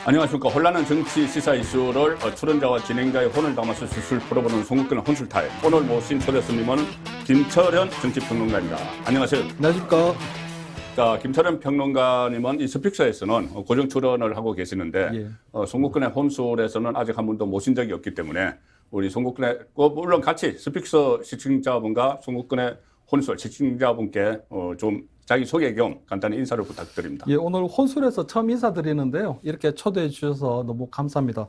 안녕하십니까. 혼란한 정치 시사 이슈를 출연자와 진행자의 혼을 담아서 술술 풀어보는 송국근의 혼술타임. 오늘 모신 초대 손님은 김철현 정치평론가입니다. 안녕하세요. 안녕하십니까. 자, 김철현 평론가님은 이 스픽서에서는 고정 출연을 하고 계시는데 예. 송국근의 혼술에서는 아직 한 번도 모신 적이 없기 때문에 우리 송국근의 물론 같이 스픽서 시청자분과 송국근의 혼술 시청자분께 좀 자기 소개 겸 간단히 인사를 부탁드립니다. 예, 오늘 혼술에서 처음 인사드리는데요. 이렇게 초대해 주셔서 너무 감사합니다.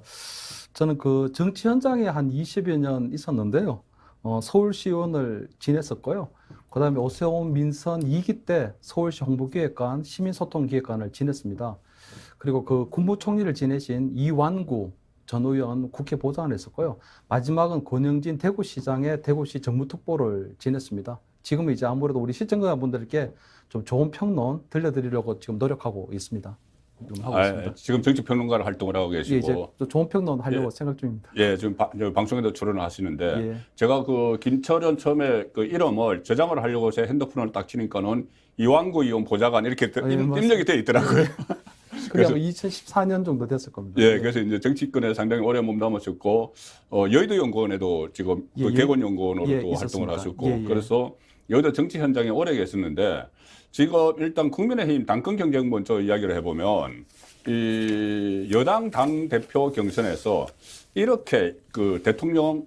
저는 그 정치 현장에 한 20여 년 있었는데요. 서울시의원을 지냈었고요. 그다음에 오세훈 민선 2기 때 서울시 홍보기획관, 시민소통기획관을 지냈습니다. 그리고 그 국무총리를 지내신 이완구 전 의원 국회 보좌관을 했었고요. 마지막은 권영진 대구시장의 대구시 정무특보를 지냈습니다. 지금은 이제 아무래도 우리 시청자분들께 좀 좋은 평론 들려드리려고 지금 노력하고 있습니다. 지금 정치평론가를 활동을 하고 계시고. 예, 이제 또 좋은 평론 하려고 생각 중입니다. 예, 지금 방송에도 출연을 하시는데 예. 제가 그 김철현 처음에 그 이름을 저장을 하려고 제 핸드폰을 딱 치니까는 이완구 의원 보좌관 이렇게 입력이 돼 있더라고요. 그래서 2014년 정도 됐을 겁니다. 예, 그래서 이제 정치권에 상당히 오래 몸담으셨고 여의도 연구원에도 지금 그 개건연구원으로 또 활동을 하셨고 그래서 여의도 정치 현장에 오래 계셨는데 지금 일단 국민의힘 당권 경쟁 먼저 이야기를 해보면 이 여당 당 대표 경선에서 이렇게 그 대통령의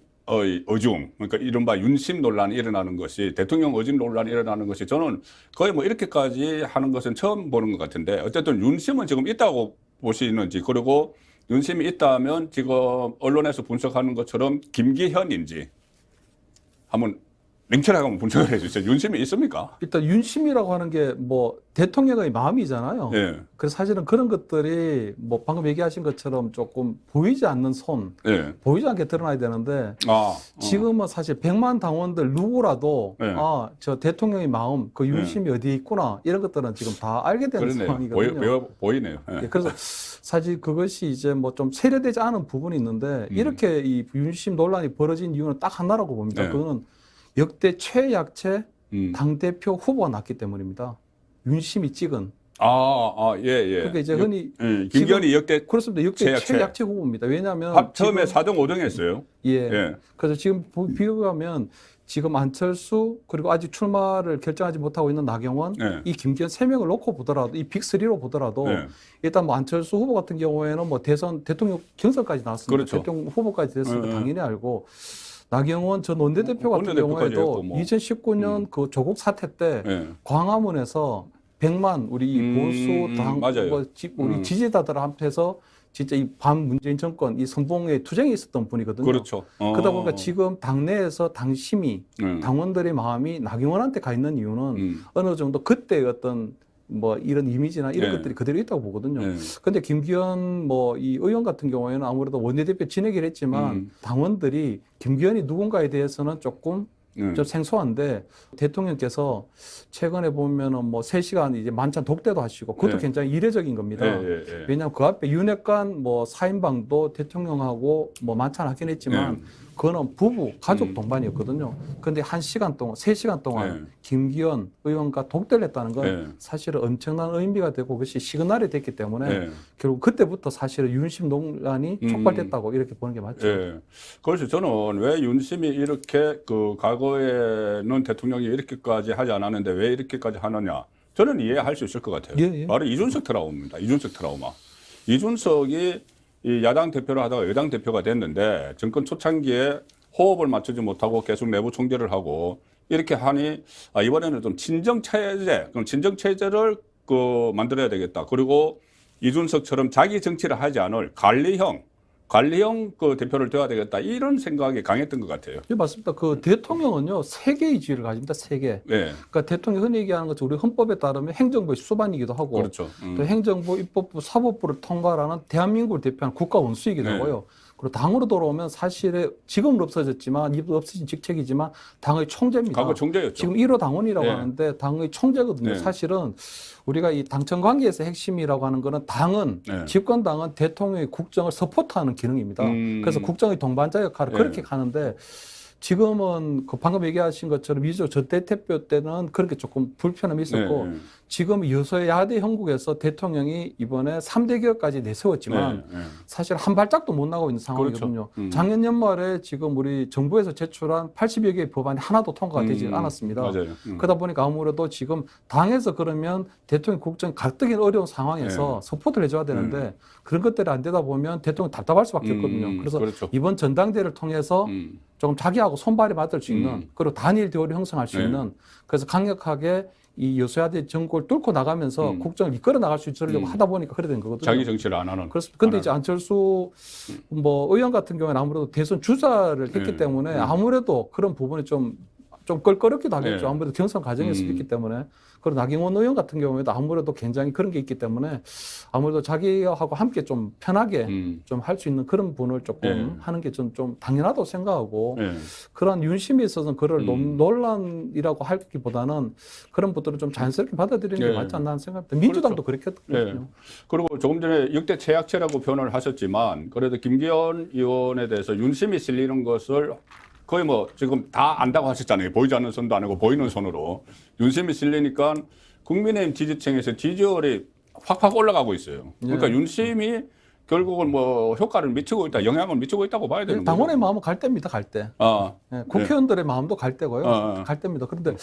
의중, 그러니까 이른바 윤심 논란이 일어나는 것이 대통령 의중 논란이 일어나는 것이 저는 거의 뭐 이렇게까지 하는 것은 처음 보는 것 같은데 어쨌든 윤심은 지금 있다고 보시는지 그리고 윤심이 있다면 지금 언론에서 분석하는 것처럼 김기현인지 한번 냉철하게 한번 분석을 해주세요. 윤심이 있습니까? 일단 윤심이라고 하는 게 뭐 대통령의 마음이잖아요. 예. 그래서 사실은 그런 것들이 뭐 방금 얘기하신 것처럼 조금 보이지 않는 손, 예. 보이지 않게 드러나야 되는데 지금은 사실 100만 당원들 누구라도 예. 저 대통령의 마음, 그 윤심이 어디에 있구나 이런 것들은 지금 다 알게 되는 그러네요. 상황이거든요. 보이네요. 예. 예, 그래서 사실 그것이 이제 뭐 좀 세련되지 않은 부분이 있는데 이렇게 이 윤심 논란이 벌어진 이유는 딱 하나라고 봅니다. 네. 그거는 역대 최약체 당대표 후보가 났기 때문입니다. 윤심이 찍은. 예. 그러니까 이제 흔히 김기현이 역대 그렇습니다. 역대 최약체 후보입니다. 왜냐하면 처음에 4등 5등 했어요. 예. 그래서 지금 비교하면 지금 안철수 그리고 아직 출마를 결정하지 못하고 있는 나경원, 이 김기현 3명을 놓고 보더라도 이 빅3로 보더라도 일단 뭐 안철수 후보 같은 경우에는 뭐 대통령 경선까지 나왔습니다. 그렇죠. 대통령 후보까지 됐으니까 당연히 알고 나경원 전 원내대표 같은 경우에도 2019년 그 조국 사태 때 광화문에서 100만 우리 보수 당 우리 지지자들 앞에서 진짜 이 반문재인 정권 이 선봉에 투쟁이 있었던 분이거든요. 그렇죠. 그러다 보니까 지금 당내에서 당심이 당원들의 마음이 나경원한테 가 있는 이유는 어느 정도 그때의 어떤 뭐 이런 이미지나 이런 것들이 그대로 있다고 보거든요. 근데 김기현 뭐 이 의원 같은 경우에는 아무래도 원내대표 지내긴 했지만 당원들이 김기현이 누군가에 대해서는 조금 좀 생소한데 대통령께서 최근에 보면은 뭐 3시간 이제 만찬 독대도 하시고 그것도 굉장히 이례적인 겁니다. 왜냐하면 그 앞에 윤핵관 뭐 4인방도 대통령하고 뭐 만찬하긴 했지만 그거는 부부, 가족 동반이었거든요. 그런데 1시간 동안, 3시간 동안 김기현 의원과 독대를 했다는 건 사실은 엄청난 의미가 되고 그것이 시그널이 됐기 때문에 결국 그때부터 사실은 윤심 논란이 촉발됐다고 이렇게 보는 게 맞죠. 그래서 저는 왜 윤심이 이렇게 그 과거에는 대통령이 이렇게까지 하지 않았는데 왜 이렇게까지 하느냐. 저는 이해할 수 있을 것 같아요. 바로 이준석 트라우마입니다. 이준석 트라우마. 이준석이 이 야당 대표를 하다가 여당 대표가 됐는데 정권 초창기에 호흡을 맞추지 못하고 계속 내부 총질을 하고 이렇게 하니 이번에는 좀 친정체제, 그럼 친정체제를 만들어야 되겠다. 그리고 이준석처럼 자기 정치를 하지 않을 관리형 그 대표를 되어야 되겠다. 이런 생각이 강했던 것 같아요. 예, 맞습니다. 그 대통령은요, 3개의 지위를 가집니다. 3개. 그러니까 대통령이 흔히 얘기하는 것처럼 우리 헌법에 따르면 행정부의 수반이기도 하고, 그렇죠. 또 행정부, 입법부, 사법부를 통과하는 대한민국을 대표하는 국가 원수이기도 하고요. 그리고 당으로 돌아오면 사실은 지금은 없어졌지만, 없어진 직책이지만 당의 총재입니다. 과거 총재였죠. 지금 1호 당원이라고 하는데 당의 총재거든요. 사실은 우리가 이 당청 관계에서 핵심이라고 하는 거는 당은 집권당은 대통령의 국정을 서포트하는 기능입니다. 그래서 국정의 동반자 역할을 그렇게 하는데 지금은 그 방금 얘기하신 것처럼 이조 전 대표 때는 그렇게 조금 불편함이 있었고 지금 여소야대 형국에서 대통령이 이번에 3대 개혁까지 내세웠지만 사실 한 발짝도 못 나가고 있는 상황이거든요. 그렇죠. 작년 연말에 지금 우리 정부에서 제출한 80여 개의 법안이 하나도 통과가 되지 않았습니다. 맞아요. 그러다 보니까 아무래도 지금 당에서 그러면 대통령 국정 가뜩이 어려운 상황에서 서포트를 해줘야 되는데 그런 것들이 안 되다 보면 대통령 답답할 수밖에 없거든요. 그래서 그렇죠. 이번 전당대회를 통해서 조금 자기하고 손발이 맞을 수 있는 그리고 단일 대우를 형성할 수 있는 그래서 강력하게 이 여소야대 정권을 뚫고 나가면서 국정을 이끌어 나갈 수 있으려고 하다 보니까 그래 된 거거든요. 자기 정치를 안 하는. 그렇습니다. 근데 이제 안철수 뭐 의원 같은 경우에는 아무래도 대선 주자를 했기 때문에 아무래도 그런 부분이 좀 껄끄럽기도 하겠죠. 아무래도 경선 과정에서 있기 때문에. 그리고 나경원 의원 같은 경우에도 아무래도 굉장히 그런 게 있기 때문에 아무래도 자기하고 함께 좀 편하게 좀 할 수 있는 그런 분을 조금 하는 게 좀 당연하다고 생각하고 그런 윤심에 있어서는 그걸 논란이라고 하기보다는 그런 분들은 좀 자연스럽게 받아들이는 게 맞지 않나 하는 생각입니다. 민주당도 그렇죠. 그렇게 했거든요. 그리고 조금 전에 역대 최악체라고 표현을 하셨지만 그래도 김기현 의원에 대해서 윤심이 실리는 것을 거의 뭐 지금 다 안다고 하셨잖아요. 보이지 않는 손도 아니고 보이는 손으로. 윤심이 실리니까 국민의힘 지지층에서 지지율이 확 올라가고 있어요. 그러니까 윤심이 결국은 뭐 효과를 미치고 있다, 영향을 미치고 있다고 봐야 되는 거예요. 당원의 마음은 갈 때입니다, 갈 때. 국회의원들의 마음도 갈 때고요. 갈 때입니다. 그런데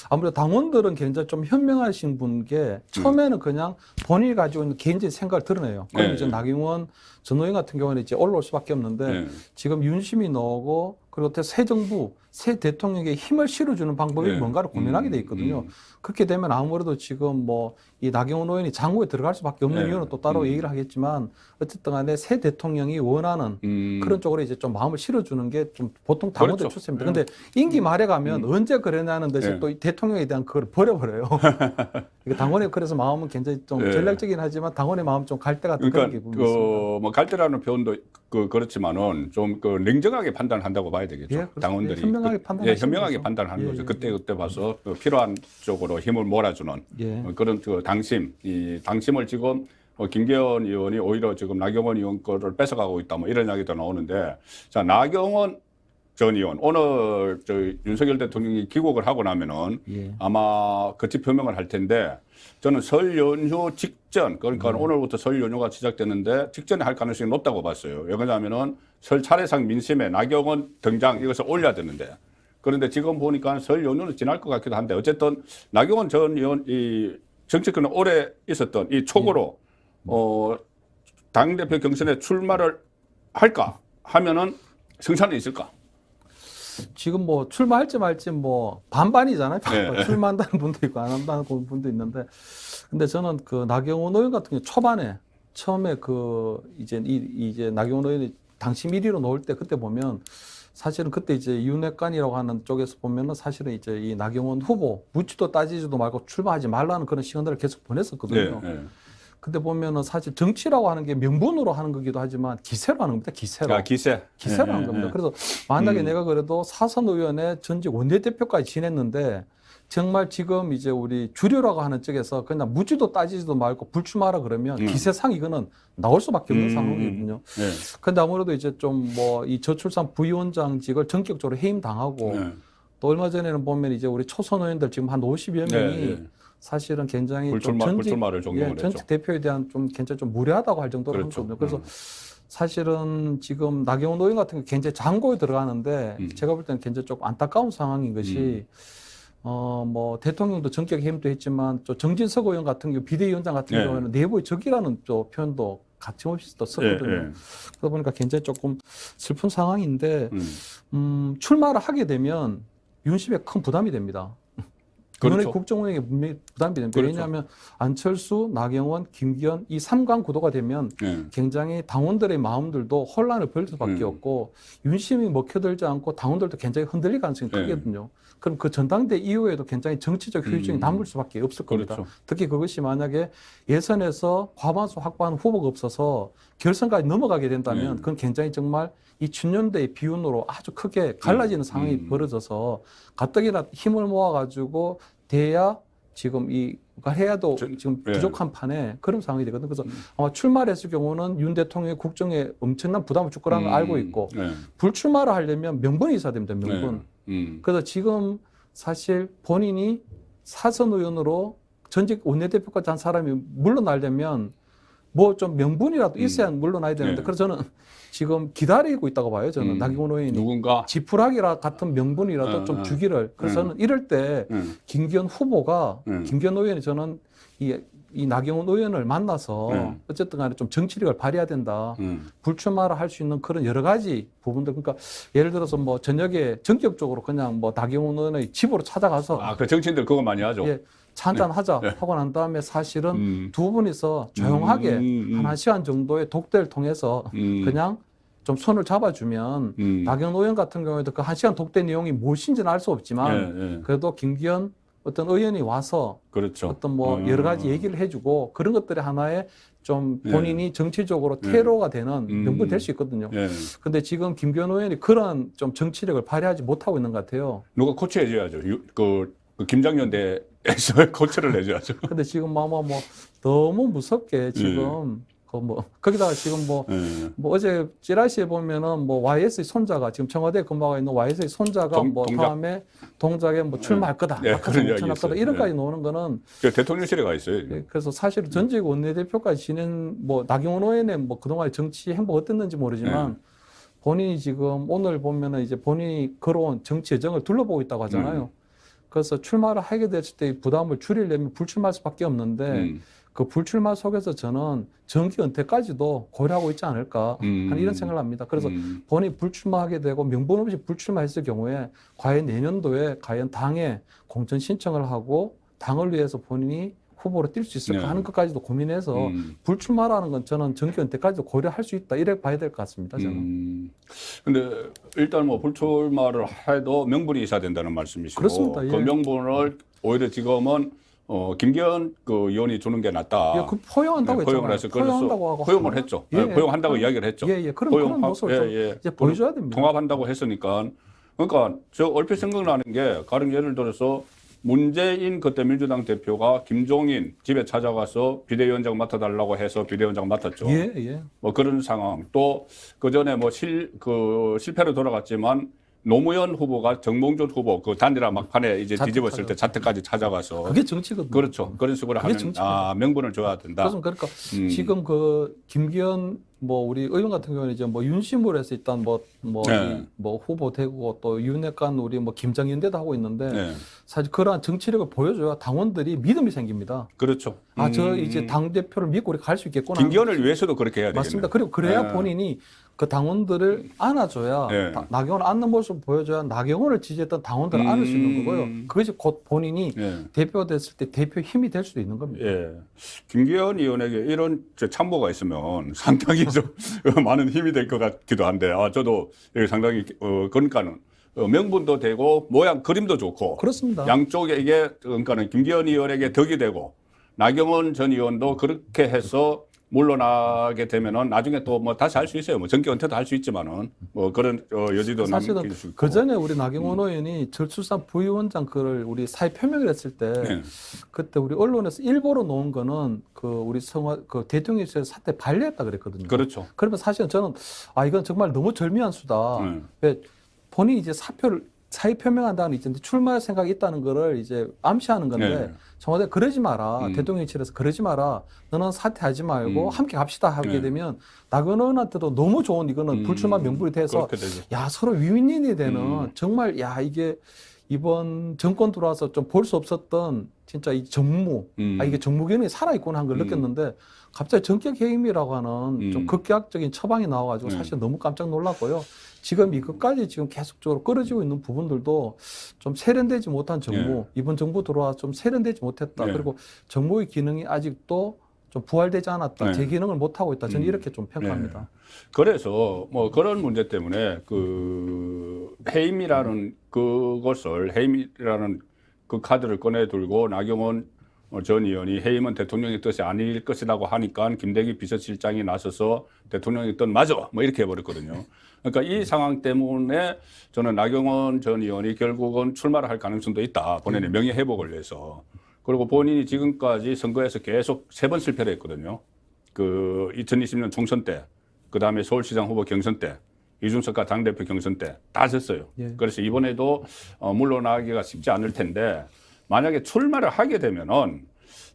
아무래도 당원들은 굉장히 좀 현명하신 분게 처음에는 그냥 본인이 가지고 있는 개인적인 생각을 드러내요. 그럼 이제 나경원 전 의원 같은 경우는 이제 올라올 수밖에 없는데 지금 윤심이 나오고 그리고 새 정부, 새 대통령에게 힘을 실어주는 방법이 뭔가를 고민하게 돼 있거든요. 그렇게 되면 아무래도 지금 뭐 이 나경원 의원이 장고에 들어갈 수밖에 없는 이유는 또 따로 얘기를 하겠지만 어쨌든 간에 새 대통령이 원하는 그런 쪽으로 이제 좀 마음을 실어주는 게 좀 보통 당원들 그렇죠. 추세입니다. 근데 임기 말에 가면 언제 그러냐는 듯이 또 이 대통령에 대한 그걸 버려버려요. 당원의 그래서 마음은 굉장히 좀 전략적이긴 하지만 당원의 마음 좀 갈 때 같은 그런 기분이 있습니다. 뭐 갈 때라는 표현도 그렇지만은 좀 냉정하게 판단한다고 봐야 되겠죠. 당원들이 현명하게 현명하게 판단하는 거죠. 그때 봐서 필요한 쪽으로 힘을 몰아주는 그런 이 당심을 지금 김기현 의원이 오히려 지금 나경원 의원 거를 뺏어가고 있다 뭐 이런 이야기도 나오는데 자 나경원 전 의원 오늘 윤석열 대통령이 귀국을 하고 나면은 아마 거치 표명을 할 텐데 저는 설 연휴 직전 그러니까 오늘부터 설 연휴가 시작되는데 직전에 할 가능성이 높다고 봤어요. 왜냐하면은 설 차례상 민심에 나경원 등장 이것을 올려야 되는데 그런데 지금 보니까 설 연휴는 지날 것 같기도 한데 어쨌든 나경원 전 의원 이 정치권에 오래 있었던 이 촉으로 당대표 경선에 출마를 할까 하면은 승산은 있을까? 지금 뭐 출마할지 말지 뭐 반반이잖아요. 출마한다는 분도 있고 안 한다는 분도 있는데 근데 저는 그 나경원 의원 같은 경우 초반에 처음에 그 이제 나경원 의원이 당시 1위로 나올 때 그때 보면 사실은 그때 이제 윤핵관이라고 하는 쪽에서 보면은 사실은 이제 이 나경원 후보 묻지도 따지지도 말고 출마하지 말라는 그런 시간들을 계속 보냈었거든요. 근데 보면은 사실 정치라고 하는 게 명분으로 하는 거기도 하지만 기세로 하는 겁니다. 기세로. 기세로 하는 겁니다. 그래서 만약에 내가 그래도 사선 의원의 전직 원내대표까지 지냈는데 정말 지금 이제 우리 주류라고 하는 쪽에서 그냥 묻지도 따지지도 말고 불출마하라 그러면 기세상 이거는 나올 수밖에 없는 상황이거든요. 근데 아무래도 이제 좀 뭐 이 저출산 부위원장직을 전격적으로 해임 당하고 또 얼마 전에는 보면 이제 우리 초선 의원들 지금 한 50여 명이 사실은 굉장히 불출마를 종용을 전직 대표에 대한 좀 굉장히 좀 무례하다고 할 정도로 하거든요. 그래서 사실은 지금 나경원 의원 같은 게 굉장히 장고에 들어가는데 제가 볼 때는 굉장히 조금 안타까운 상황인 것이 뭐 대통령도 전격 해임도 했지만 또 정진석 의원 같은 경우 비대위원장 같은 경우에는 내부의 적이라는 또 표현도 가침없이 또 썼거든요. 그러다 보니까 굉장히 조금 슬픈 상황인데 출마를 하게 되면 윤심에 큰 부담이 됩니다. 그렇죠. 국정 운영에 분명히 부담이 됩니다. 왜냐하면 안철수, 나경원, 김기현 이 3강 구도가 되면 굉장히 당원들의 마음들도 혼란을 벌일 수밖에 없고 윤심이 먹혀들지 않고 당원들도 굉장히 흔들릴 가능성이 크거든요. 그럼 그 전당대 이후에도 굉장히 정치적 효율성이 남을 수밖에 없을 겁니다. 특히 그것이 만약에 예선에서 과반수 확보하는 후보가 없어서 결선까지 넘어가게 된다면 그건 굉장히 정말 이 춘년대의 비운으로 아주 크게 갈라지는 상황이 벌어져서 가뜩이나 힘을 모아가지고 돼야 지금 해야도 지금 부족한 판에 그런 상황이 되거든요. 그래서 아마 출마를 했을 경우는 윤 대통령의 국정에 엄청난 부담을 줄 거라는 걸 알고 있고 불출마를 하려면 명분이 있어야 됩니다. 명분. 그래서 지금 사실 본인이 사선 의원으로 전직 원내대표까지 한 사람이 물러나려면 뭐 좀 명분이라도 있어야 물러나야 되는데 그래서 저는 지금 기다리고 있다고 봐요. 저는 나경원 의원이 누군가 지푸라기라 같은 명분이라도 좀 주기를. 그래서 저는 이럴 때 김기현 후보가 김기현 의원이 저는 이 나경원 의원을 만나서 어쨌든 간에 좀 정치력을 발휘해야 된다. 불출마를 할 수 있는 그런 여러 가지 부분들. 그러니까 예를 들어서 뭐 저녁에 전격적으로 그냥 뭐 나경원 의원의 집으로 찾아가서 그 정치인들 그거 많이 하죠. 예, 차 한잔 하자 하고 난 다음에 사실은 두 분이서 조용하게 한 1시간 정도의 독대를 통해서 그냥 좀 손을 잡아주면 나경원 의원 같은 경우에도 그 1시간 독대 내용이 무엇인지는 알 수 없지만 그래도 김기현 어떤 의원이 와서 그렇죠. 어떤 뭐 여러 가지 얘기를 해주고 그런 것들이 하나의 좀 본인이 정치적으로 테러가 되는 명분이 될 수 있거든요. 근데 지금 김기현 의원이 그런 좀 정치력을 발휘하지 못하고 있는 것 같아요. 누가 코치해줘야죠. 그 김장연대에서 코치를 해줘야죠. 근데 지금 뭐 너무 무섭게 지금 거기다가 지금 뭐 어제 찌라시에 보면은 뭐 YS의 손자가 지금 청와대에 근무하고 있는 YS의 손자가 다음에 동작에 뭐 출마할 거다, 그런 이야기 거다 이런까지 나오는 거는 대통령실에 가 있어요. 그래서 사실 전직 원내대표까지 지낸 뭐 나경원 의원의 뭐 그동안의 정치 행보가 어땠는지 모르지만 본인이 지금 오늘 보면은 이제 본인이 걸어온 정치 여정을 둘러보고 있다고 하잖아요. 그래서 출마를 하게 됐을 때 부담을 줄이려면 불출마할 수밖에 없는데 그 불출마 속에서 저는 정기 은퇴까지도 고려하고 있지 않을까 하는 이런 생각을 합니다. 그래서 본인이 불출마하게 되고 명분 없이 불출마했을 경우에 과연 내년도에 과연 당에 공천 신청을 하고 당을 위해서 본인이 후보로 뛸 수 있을까 하는 것까지도 고민해서 불출마라는 건 저는 정기 은퇴까지도 고려할 수 있다 이렇게 봐야 될 것 같습니다. 저는. 근데 일단 뭐 불출마를 해도 명분이 있어야 된다는 말씀이시고 그렇습니다. 그 명분을 오히려 지금은 김기현 그 의원이 주는 게 낫다. 그 포용한다고 했잖아요. 포용을 해서 포용한다고 하고 포용을 했죠. 포용한다고 이야기를 했죠. 그런 모습을 이제 보여줘야 됩니다. 통합한다고 했으니까. 그러니까 저 얼핏 생각나는 게 가령 예를 들어서 문재인 그때 민주당 대표가 김종인 집에 찾아가서 비대위원장 맡아달라고 해서 비대위원장 맡았죠. 뭐 그런 상황. 또 그 전에 뭐 실패로 돌아갔지만 노무현 후보가 정몽준 후보 그 단일화 막판에 이제 뒤집었을 때 자택까지 찾아가서 그게 정치거든요. 그렇죠. 그런 식으로 하는 명분을 줘야 된다. 그러니까 지금 그 김기현 뭐 우리 의원 같은 경우는 이제 뭐 윤심을해서 일단 뭐 후보 되고 또 윤핵관 우리 뭐 김장연대도 하고 있는데 사실 그러한 정치력을 보여줘야 당원들이 믿음이 생깁니다. 그렇죠. 저 이제 당 대표를 믿고 우리 갈 수 있겠구나. 김기현을 위해서도 그렇게 해야 되겠네요. 맞습니다. 그리고 그래야 본인이 그 당원들을 안아줘야 나경원을 안는 모습을 보여줘야 나경원을 지지했던 당원들을 안을 수 있는 거고요. 그것이 곧 본인이 대표가 됐을 때 대표 힘이 될 수도 있는 겁니다. 김기현 의원에게 이런 참모가 있으면 상당히 좀 많은 힘이 될 것 같기도 한데 저도 상당히 그러니까는 명분도 되고 모양 그림도 좋고 그렇습니다. 양쪽에게 그러니까는 김기현 의원에게 덕이 되고 나경원 전 의원도 그렇게 해서 물러나게 되면은 나중에 또 뭐 다시 할 수 있어요. 뭐 정기 은퇴도 할 수 있지만은 뭐 그런 여지도 남길 수 있고. 그 전에 우리 나경원 의원이 저출산 부위원장 그걸 우리 사회 표명을 했을 때 그때 우리 언론에서 일보로 놓은 거는 그 우리 그 대통령실에서 사태 반려했다 그랬거든요. 그렇죠. 그러면 사실은 저는 이건 정말 너무 절묘한 수다. 왜 본인이 이제 사의 표명한다는 이제 출마할 생각이 있다는 거를 이제 암시하는 건데 청와대 그러지 마라. 대통령실에서 그러지 마라. 너는 사퇴하지 말고 함께 갑시다 하게 되면 나경원 의원한테도 너무 좋은 이거는 불출마 명분이 돼서 서로 윈윈이 되는 정말 이게 이번 정권 들어와서 좀 볼 수 없었던 진짜 이 정무 이게 정무기능이 살아있구나 한 걸 느꼈는데 갑자기 전격 해임이라고 하는 좀 극격적인 처방이 나와가지고 사실 너무 깜짝 놀랐고요. 지금 이것까지 지금 계속적으로 끌어지고 있는 부분들도 좀 세련되지 못한 정무, 이번 정부 들어와 좀 세련되지 못했다. 그리고 정무의 기능이 아직도 좀 부활되지 않았다. 제 기능을 못하고 있다. 저는 이렇게 좀 평가합니다. 그래서 뭐 그런 문제 때문에 그 해임이라는 그 카드를 꺼내 들고 나경원 전 의원이 해임은 대통령의 뜻이 아닐 것이라고 하니까 김대기 비서실장이 나서서 대통령의 뜻 맞아 뭐 이렇게 해버렸거든요. 그러니까 이 상황 때문에 저는 나경원 전 의원이 결국은 출마를 할 가능성도 있다. 본인의 명예 회복을 위해서. 그리고 본인이 지금까지 선거에서 계속 3번 실패를 했거든요. 그 2020년 총선 때, 그 다음에 서울시장 후보 경선 때, 이준석과 당대표 경선 때 다 졌어요. 그래서 이번에도 물러나기가 쉽지 않을 텐데 만약에 출마를 하게 되면은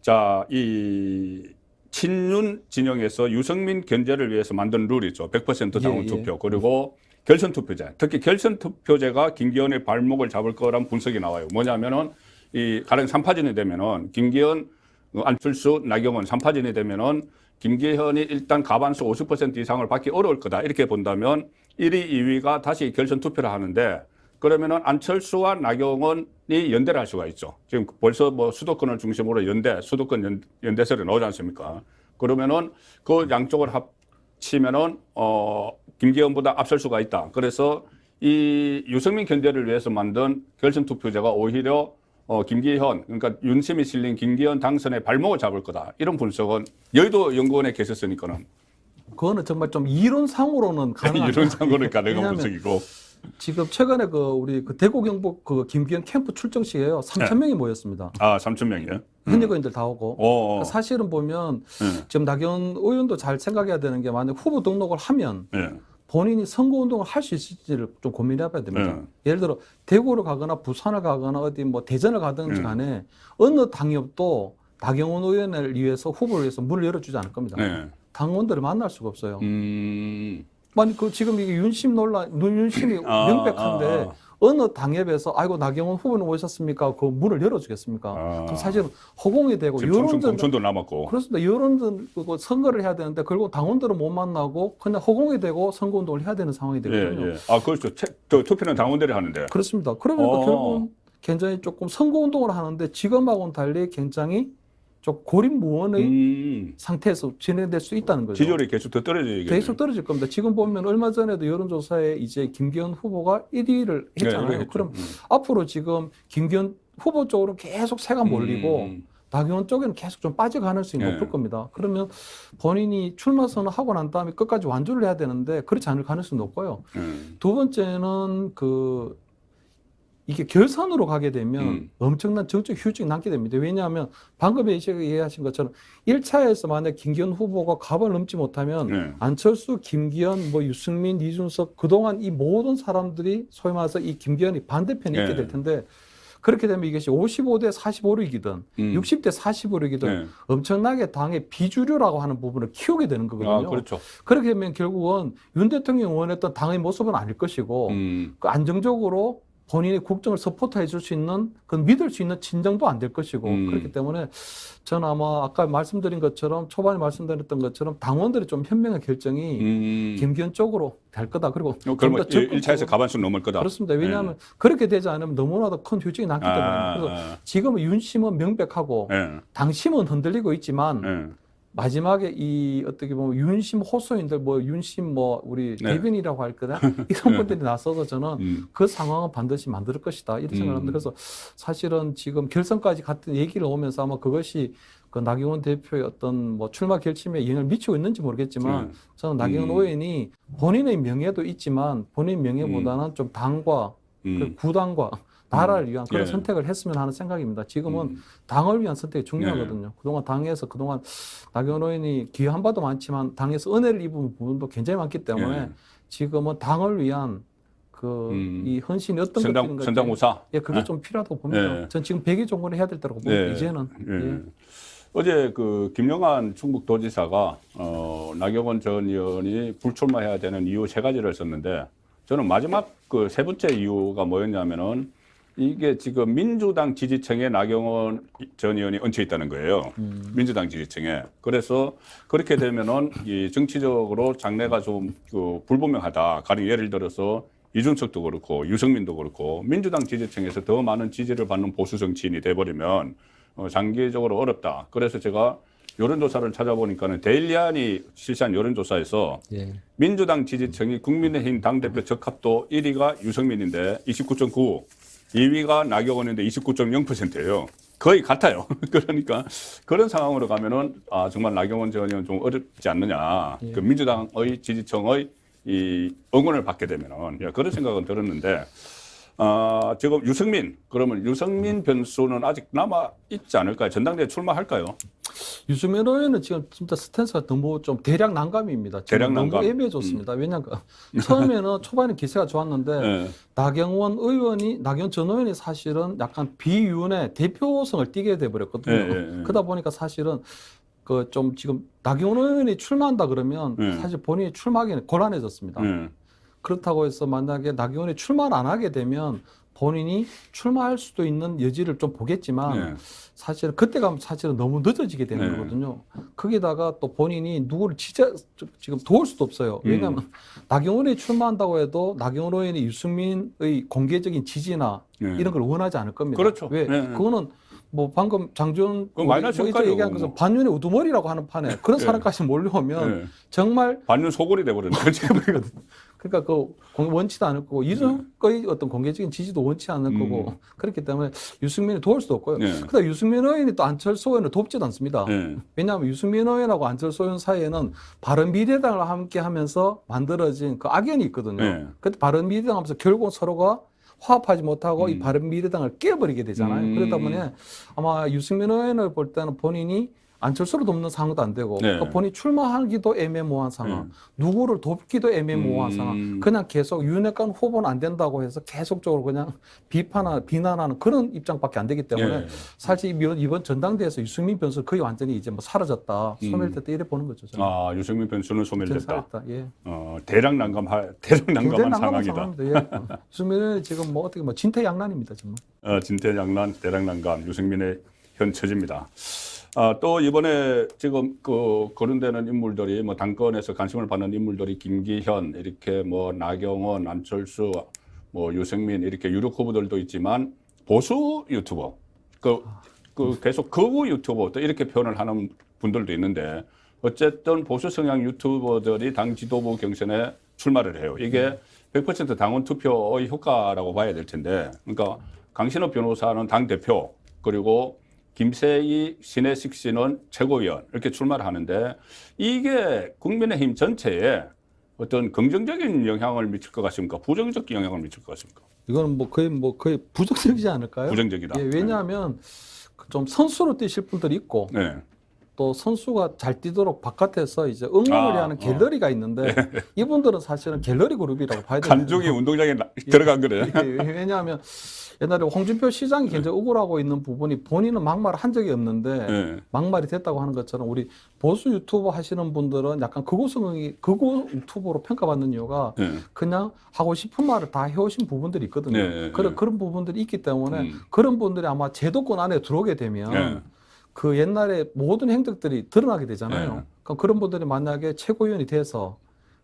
자, 이 친윤 진영에서 유승민 견제를 위해서 만든 룰이죠. 100% 당원 투표. 그리고 결선 투표제. 특히 결선 투표제가 김기현의 발목을 잡을 거란 분석이 나와요. 뭐냐면은 이 가령 3파전이 되면은 김기현, 안철수, 나경원 3파전이 되면은 김기현이 일단 과반수 50% 이상을 받기 어려울 거다. 이렇게 본다면 1위, 2위가 다시 결선 투표를 하는데 그러면은 안철수와 나경원이 연대를 할 수가 있죠. 지금 벌써 뭐 수도권을 중심으로 수도권 연대설이 나오지 않습니까? 그러면은 그 양쪽을 합치면은 김기현보다 앞설 수가 있다. 그래서 이 유승민 견제를 위해서 만든 결선 투표제가 오히려 김기현, 그러니까 윤심이 실린 김기현 당선의 발목을 잡을 거다. 이런 분석은 여의도 연구원에 계셨으니까는. 그거는 정말 좀 이론상으로는 가능한. 이론상으로는 가능한 분석이고. 지금 최근에 우리 대구 경북 김기현 캠프 출정식에요. 3,000명이 모였습니다. 아, 3,000명이요? 현역의원들 다 오고. 그러니까 사실은 보면 지금 나경원 의원도 잘 생각해야 되는 게 만약 후보 등록을 하면 본인이 선거운동을 할 수 있을지를 좀 고민해봐야 됩니다. 예를 들어 대구를 가거나 부산을 가거나 어디 뭐 대전을 가든지 간에 어느 당협도 나경원 의원을 위해서 후보를 위해서 문을 열어주지 않을 겁니다. 당원들을 만날 수가 없어요. 아니 지금 이게 윤심 논란, 윤심이 명백한데 어느 당협에서 아이고 나경원 후보는 오셨습니까? 그 문을 열어주겠습니까? 그럼 사실은 허공이 되고 공천도 남았고 그렇습니다. 여론들 선거를 해야 되는데 결국 당원들은 못 만나고 그냥 허공이 되고 선거운동을 해야 되는 상황이 되거든요. 아 그렇죠. 투표는 당원들이 하는데. 그렇습니다. 그러니까 결국은 굉장히 조금 선거운동을 하는데 지금하고는 달리 굉장히 좀 고립무원의 상태에서 진행될 수 있다는 거죠. 지지율이 계속 더 떨어지겠네요. 계속 떨어질 겁니다. 지금 보면 얼마 전에도 여론조사에 이제 김기현 후보가 1위를 했잖아요. 그럼 앞으로 지금 김기현 후보 쪽으로 계속 새가 몰리고 나경원 쪽에는 계속 좀 빠져가는 수 있는 높을 겁니다. 그러면 본인이 출마 선언하고 난 다음에 끝까지 완주를 해야 되는데 그렇지 않을 가능성이 높고요. 두 번째는 이게 결선으로 가게 되면 엄청난 정책 휴직이 남게 됩니다. 왜냐하면 방금 얘기하신 것처럼 1차에서 만약 김기현 후보가 갑을 넘지 못하면 안철수, 김기현, 유승민, 이준석 그동안 이 모든 사람들이 소위 말해서 이 김기현이 반대편에 있게 될 텐데 그렇게 되면 이것이 55대 45로 이기든 60대 40으로 이기든 엄청나게 당의 비주류라고 하는 부분을 키우게 되는 거거든요. 아, 그렇죠. 그렇게 되면 결국은 윤 대통령이 원했던 당의 모습은 아닐 것이고 그 안정적으로 본인의 국정을 서포트해 줄 수 있는, 믿을 수 있는 진정도 안 될 것이고, 그렇기 때문에 저는 아마 아까 말씀드린 것처럼, 초반에 말씀드렸던 것처럼 당원들의 좀 현명한 결정이 김기현 쪽으로 될 거다. 그리고 그러면 1차에서 과반수 넘을 거다. 그렇습니다. 왜냐하면 그렇게 되지 않으면 너무나도 큰 휴직이 났기 때문에. 그래서 지금은 윤심은 명백하고 당심은 흔들리고 있지만 마지막에 어떻게 보면 윤심 호소인들 윤심 우리 대변이라고 할 거다 이런 분들이 나서서 저는 그 상황은 반드시 만들 것이다 이런 생각을 합니다. 그래서 사실은 지금 결선까지 같은 얘기를 오면서 아마 그것이 그 나경원 대표의 어떤 출마 결심에 영향을 미치고 있는지 모르겠지만 저는 나경원 의원이 본인의 명예도 있지만 본인 명예보다는 좀 당과 그 구당과 나라를 위한 그런 선택을 했으면 하는 생각입니다. 지금은 당을 위한 선택이 중요하거든요. 그동안 당에서 나경원 의원이 기여한 바도 많지만 당에서 은혜를 입은 부분도 굉장히 많기 때문에 지금은 당을 위한 이 헌신이 어떤 것들인가 선당우사. 그게 좀 필요하다고 봅니다. 전 지금 100일 정도는 해야 될 거라고 봅니다. 이제는. 어제 김영한 충북도지사가 나경원 전 의원이 불출마해야 되는 이유 3가지를 썼는데 저는 마지막 세 번째 이유가 뭐였냐면은 이게 지금 민주당 지지층에 나경원 전 의원이 얹혀 있다는 거예요. 민주당 지지층에. 그래서 그렇게 되면은 이 정치적으로 장래가 좀 불분명하다. 가령 예를 들어서 이준석도 그렇고 유승민도 그렇고 민주당 지지층에서 더 많은 지지를 받는 보수 정치인이 돼버리면 장기적으로 어렵다. 그래서 제가 여론조사를 찾아보니까는 데일리안이 실시한 여론조사에서 민주당 지지층이 국민의힘 당대표 적합도 1위가 유승민인데 29.9, 2위가 나경원인데 29.0%예요. 거의 같아요. 그러니까 그런 상황으로 가면은 정말 나경원 전 의원은 좀 어렵지 않느냐. 그 민주당의 지지층의 이 응원을 받게 되면은 그런 생각은 들었는데 지금 유승민, 그러면 유승민 변수는 아직 남아 있지 않을까요? 전당대회 출마할까요? 유승민 의원은 지금 진짜 스탠스가 너무 좀 대략 난감입니다. 대략 난감. 너무 애매해졌습니다. 왜냐하면 처음에는 초반에 기세가 좋았는데 네. 나경원 전 의원이 사실은 약간 비윤의 대표성을 띠게 돼버렸거든요. 네. 그러다 보니까 사실은 그 좀 지금 나경원 의원이 출마한다 그러면 사실 본인이 출마하기는 곤란해졌습니다. 그렇다고 해서 만약에 나경원이 출마를 안 하게 되면 본인이 출마할 수도 있는 여지를 좀 보겠지만 사실은 그때 가면 사실은 너무 늦어지게 되는 거거든요. 거기다가 또 본인이 누구를 진짜 지금 도울 수도 없어요. 왜냐하면 나경원이 출마한다고 해도 나경원 의원이 유승민의 공개적인 지지나 이런 걸 원하지 않을 겁니다. 그렇죠. 왜? 그거는 뭐 방금 장준 마이너스 뭐 얘기한 것은 반윤의 우두머리라고 하는 판에 그런 사람까지 몰려오면 정말 반윤 소골이 돼버리는 거죠. 그러니까 그 원치도 않을 거고 이준석의 어떤 공개적인 지지도 원치 않을 거고 그렇기 때문에 유승민이 도울 수도 없고요. 그다음 유승민 의원이 또 안철수 의원을 돕지도 않습니다. 왜냐하면 유승민 의원하고 안철수 의원 사이에는 바른미래당을 함께하면서 만들어진 그 악연이 있거든요. 그때 바른미래당 하면서 결국 서로가 화합하지 못하고 이 바른미래당을 깨버리게 되잖아요. 그러다 보니 아마 유승민 의원을 볼 때는 본인이 안철수를 돕는 상황도 안 되고 그러니까 본인이 출마하기도 애매모호한 상황, 누구를 돕기도 애매모호한 상황, 그냥 계속 윤핵관 후보는 안 된다고 해서 계속적으로 그냥 비난하는 그런 입장밖에 안 되기 때문에 사실 이번 전당대회에서 유승민 변수 거의 완전히 이제 뭐 사라졌다, 소멸됐다 이래 보는 거죠. 저는. 유승민 변수는 소멸됐다. 예. 대략 난감한 상황이다. 예. 유승민은 지금 뭐 어떻게 뭐 진퇴양난입니다, 정말. 진퇴양난, 대략 난감, 유승민의 현 처지입니다. 또 이번에 지금 거론되는 인물들이 뭐 당권에서 관심을 받는 인물들이 김기현, 이렇게 뭐 나경원, 안철수, 뭐 유승민 이렇게 유력 후보들도 있지만 보수 유튜버, 계속 거부 유튜버 또 이렇게 표현을 하는 분들도 있는데 어쨌든 보수 성향 유튜버들이 당 지도부 경선에 출마를 해요. 이게 100% 당원 투표의 효과라고 봐야 될 텐데, 그러니까 강신업 변호사는 당 대표 그리고 김세희, 신혜식 씨는 최고위원 이렇게 출마를 하는데 이게 국민의힘 전체에 어떤 긍정적인 영향을 미칠 것 같습니까? 부정적 영향을 미칠 것 같습니까? 이거는 거의 부정적이지 않을까요? 부정적이다. 예, 왜냐하면 좀 선수로 뛰실 분들이 있고 또 선수가 잘 뛰도록 바깥에서 이제 응원을 하는 갤러리가 있는데 이분들은 사실은 갤러리 그룹이라고 봐야 돼요. 간중이 운동장에 들어간 거래요. 왜냐하면 옛날에 홍준표 시장이 굉장히 억울하고 있는 부분이 본인은 막말을 한 적이 없는데 막말이 됐다고 하는 것처럼 우리 보수 유튜버 하시는 분들은 약간 극우 유튜버로 평가받는 이유가 그냥 하고 싶은 말을 다 해오신 부분들이 있거든요. 그런 부분들이 있기 때문에 그런 분들이 아마 제도권 안에 들어오게 되면 그 옛날에 모든 행적들이 드러나게 되잖아요. 그러니까 그런 분들이 만약에 최고위원이 돼서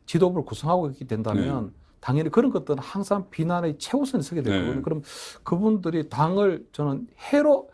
지도부를 구성하고 있게 된다면 당연히 그런 것들은 항상 비난의 최우선에 서게 되거든요. 그럼 그분들이 당을 저는 해하러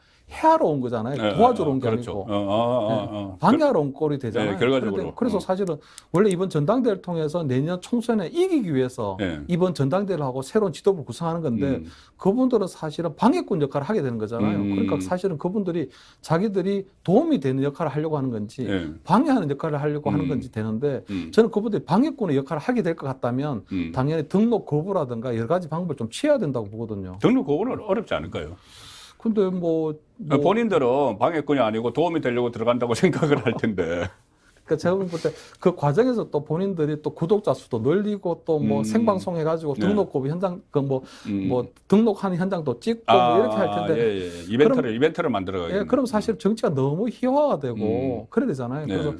온 거잖아요. 도와주러 온 게 그렇죠. 아니고 방해하러 온 꼴이 되잖아요. 결과적으로. 그래서 사실은 원래 이번 전당대회를 통해서 내년 총선에 이기기 위해서 이번 전당대회를 하고 새로운 지도부를 구성하는 건데 그분들은 사실은 방해꾼 역할을 하게 되는 거잖아요. 그러니까 사실은 그분들이 자기들이 도움이 되는 역할을 하려고 하는 건지 방해하는 역할을 하려고 하는 건지 되는데 저는 그분들이 방해꾼의 역할을 하게 될 것 같다면 당연히 등록 거부라든가 여러 가지 방법을 좀 취해야 된다고 보거든요. 등록 거부는 어렵지 않을까요? 근데 뭐 본인들은 방해꾼이 아니고 도움이 되려고 들어간다고 생각을 할 텐데. 그러니까 제가 볼 때 그 과정에서 또 본인들이 또 구독자 수도 늘리고 또 뭐 생방송 해가지고 등록 거부 현장 뭐 등록하는 현장도 찍고 뭐 이렇게 할 텐데 이벤트를 만들어가겠네. 그럼 사실 정치가 너무 희화화되고 그래야 되잖아요. 그래서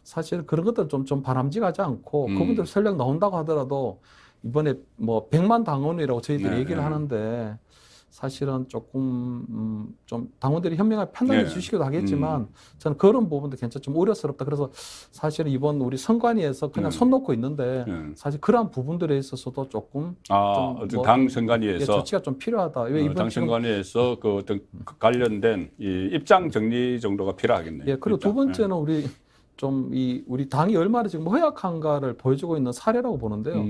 사실 그런 것들 좀 바람직하지 않고 그분들 설령 나온다고 하더라도 이번에 뭐 100만 당원이라고 저희들이 얘기를 하는데. 사실은 조금 좀 당원들이 현명하게 판단해 주시기도 하겠지만 저는 그런 부분도 괜찮 좀 우려스럽다. 그래서 사실은 이번 우리 선관위에서 그냥 손 놓고 있는데 사실 그러한 부분들에 있어서도 조금 당 선관위에서 조치가 좀 필요하다. 왜 이번 당 선관위에서 그 어떤 관련된 이 입장 정리 정도가 필요하겠네요. 예, 그리고 두 번째는 우리 당이 얼마나 지금 허약한가를 보여주고 있는 사례라고 보는데요.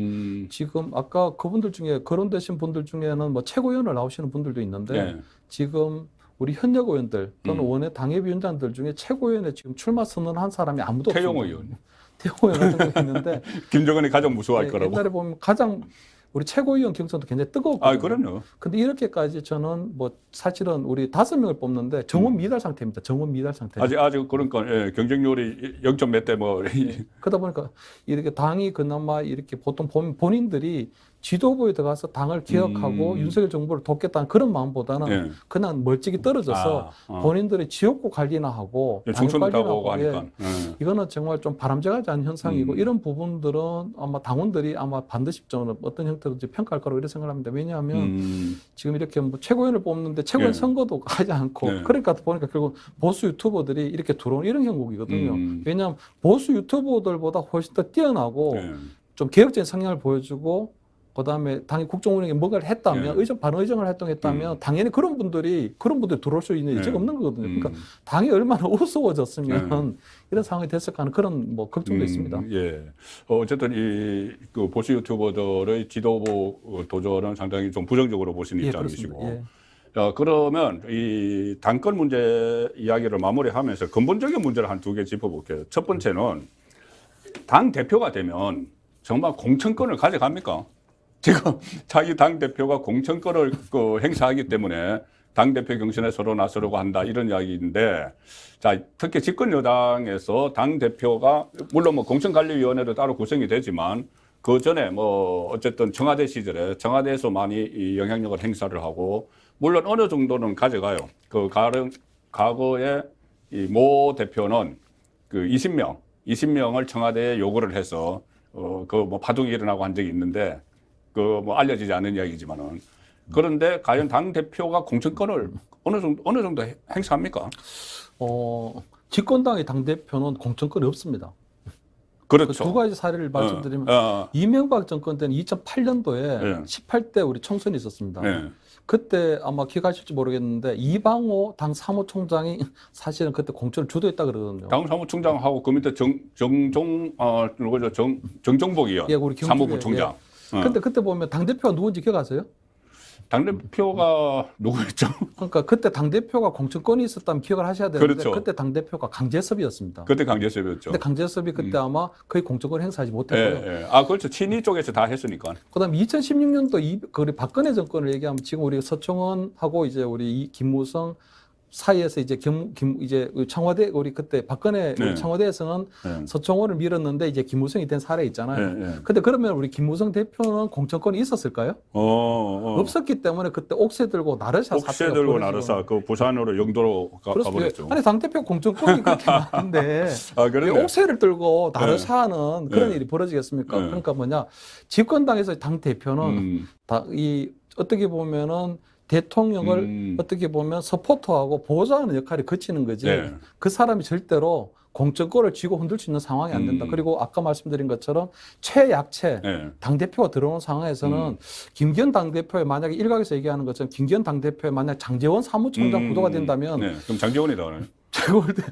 지금 아까 그분들 중에 거론되신 분들 중에는 뭐 최고위원을 나오시는 분들도 있는데 지금 우리 현역 의원들 또는 원외 당협위원장들 중에 최고위원에 지금 출마 선언한 사람이 아무도 없습니다. 태용호 의원. 태용호 의원 같은 거 있는데 김정은이 가장 무서워할 거라고. 옛날에 보면 가장 우리 최고위원 경선도 굉장히 뜨거웠거든요. 아, 그럼요. 근데 이렇게까지 저는 뭐 사실은 우리 5명을 뽑는데 정원 미달 상태입니다. 정원 미달 상태. 아직 그러니까 예, 경쟁률이 0점 몇 대 뭐. 그러다 보니까 이렇게 당이 그나마 이렇게 보통 본인들이 지도부에 들어가서 당을 개혁하고 윤석열 정부를 돕겠다는 그런 마음보다는 예. 그냥 멀찍이 떨어져서 본인들의 지역구 관리나 하고 당 총선도 관리나 하고 하고 하니까. 이거는 정말 좀 바람직하지 않은 현상이고 이런 부분들은 아마 당원들이 아마 반드시 좀 어떤 형태로든지 평가할 거라고 이렇게 생각합니다. 왜냐하면 지금 이렇게 뭐 최고위원을 뽑는데 최고위원 예. 선거도 하지 않고 예. 그러니까 보니까 결국 보수 유튜버들이 이렇게 들어오는 이런 형국이거든요. 왜냐하면 보수 유튜버들보다 훨씬 더 뛰어나고 예. 좀 개혁적인 성향을 보여주고 그다음에 당이 국정 운영에 뭔가를 했다면 예. 반응 의정을 활동했다면 당연히 그런 분들이 들어올 수 있는 여지가 없는 거거든요. 그러니까 당이 얼마나 우스워졌으면 이런 상황이 됐을까 하는 그런 뭐 걱정도 있습니다. 예. 어쨌든 그 보수 유튜버들의 지도부 도전은 상당히 좀 부정적으로 보시는 입장이시고. 예. 그러면 이 당권 문제 이야기를 마무리하면서 근본적인 문제를 한 2개 짚어볼게요. 첫 번째는 당 대표가 되면 정말 공천권을 가져갑니까? 지금 자기 당 대표가 공천권을 행사하기 때문에 당 대표 경선에 서로 나서려고 한다 이런 이야기인데, 자 특히 집권 여당에서 당 대표가 물론 뭐 공천관리위원회도 따로 구성이 되지만 그 전에 뭐 어쨌든 청와대 시절에 청와대에서 많이 이 영향력을 행사를 하고 물론 어느 정도는 가져가요. 그 과거에 이 모 대표는 그 20명을 청와대에 요구를 해서 그 뭐 파동이 일어나고 한 적이 있는데 그 뭐 알려지지 않은 이야기지만은 그런데 과연 당 대표가 공천권을 어느 정도 행사합니까? 집권당의 당 대표는 공천권이 없습니다. 그렇죠. 그 2가지 사례를 말씀드리면 이명박 정권 때는 2008년도에 18대 우리 총선이 있었습니다. 그때 아마 기억하실지 모르겠는데 이방호 당 사무총장이 사실은 그때 공천을 주도했다 그러거든요. 당 사무총장하고 그 밑에 정종복 의원, 예, 우리 사무부 총장. 근데 그때 보면 당대표가 누군지 기억하세요? 당대표가 누구였죠? 그러니까 그때 당대표가 공천권이 있었다면 기억을 하셔야 되는데 그렇죠. 그때 당대표가 강재섭이었습니다. 그때 강재섭이었죠. 근데 강재섭이 그때 아마 거의 공천권을 행사하지 못했고요. 예. 그렇죠. 친이 쪽에서 다 했으니까. 그다음에 2016년도 우리 박근혜 정권을 얘기하면 지금 우리 서청원하고 이제 우리 김무성 사이에서 이제 이제 청와대 우리 그때 박근혜 우리 청와대에서는 서청원을 밀었는데 이제 김무성이 된 사례 있잖아요. 근데 그러면 우리 김무성 대표는 공천권이 있었을까요? 없었기 때문에 그때 옥새 들고 나르샤 옥새 들고 나르샤 그 부산으로 영도로 가버렸죠. 아니 당 대표 공천권이 그렇게 많은데 왜 옥새를 들고 나르샤는 그런 일이 벌어지겠습니까? 그러니까 뭐냐 집권당에서 당 대표는 이 어떻게 보면은 대통령을 어떻게 보면 서포터하고 보호자하는 역할이 거치는 거지. 그 사람이 절대로 공천권을 쥐고 흔들 수 있는 상황이 안 된다. 그리고 아까 말씀드린 것처럼 최약체 당대표가 들어오는 상황에서는 김기현 당대표에 만약에 일각에서 얘기하는 것처럼 김기현 당대표에 만약 장제원 사무총장 구도가 된다면 그럼 장제원이 나오나요? 제가 볼 때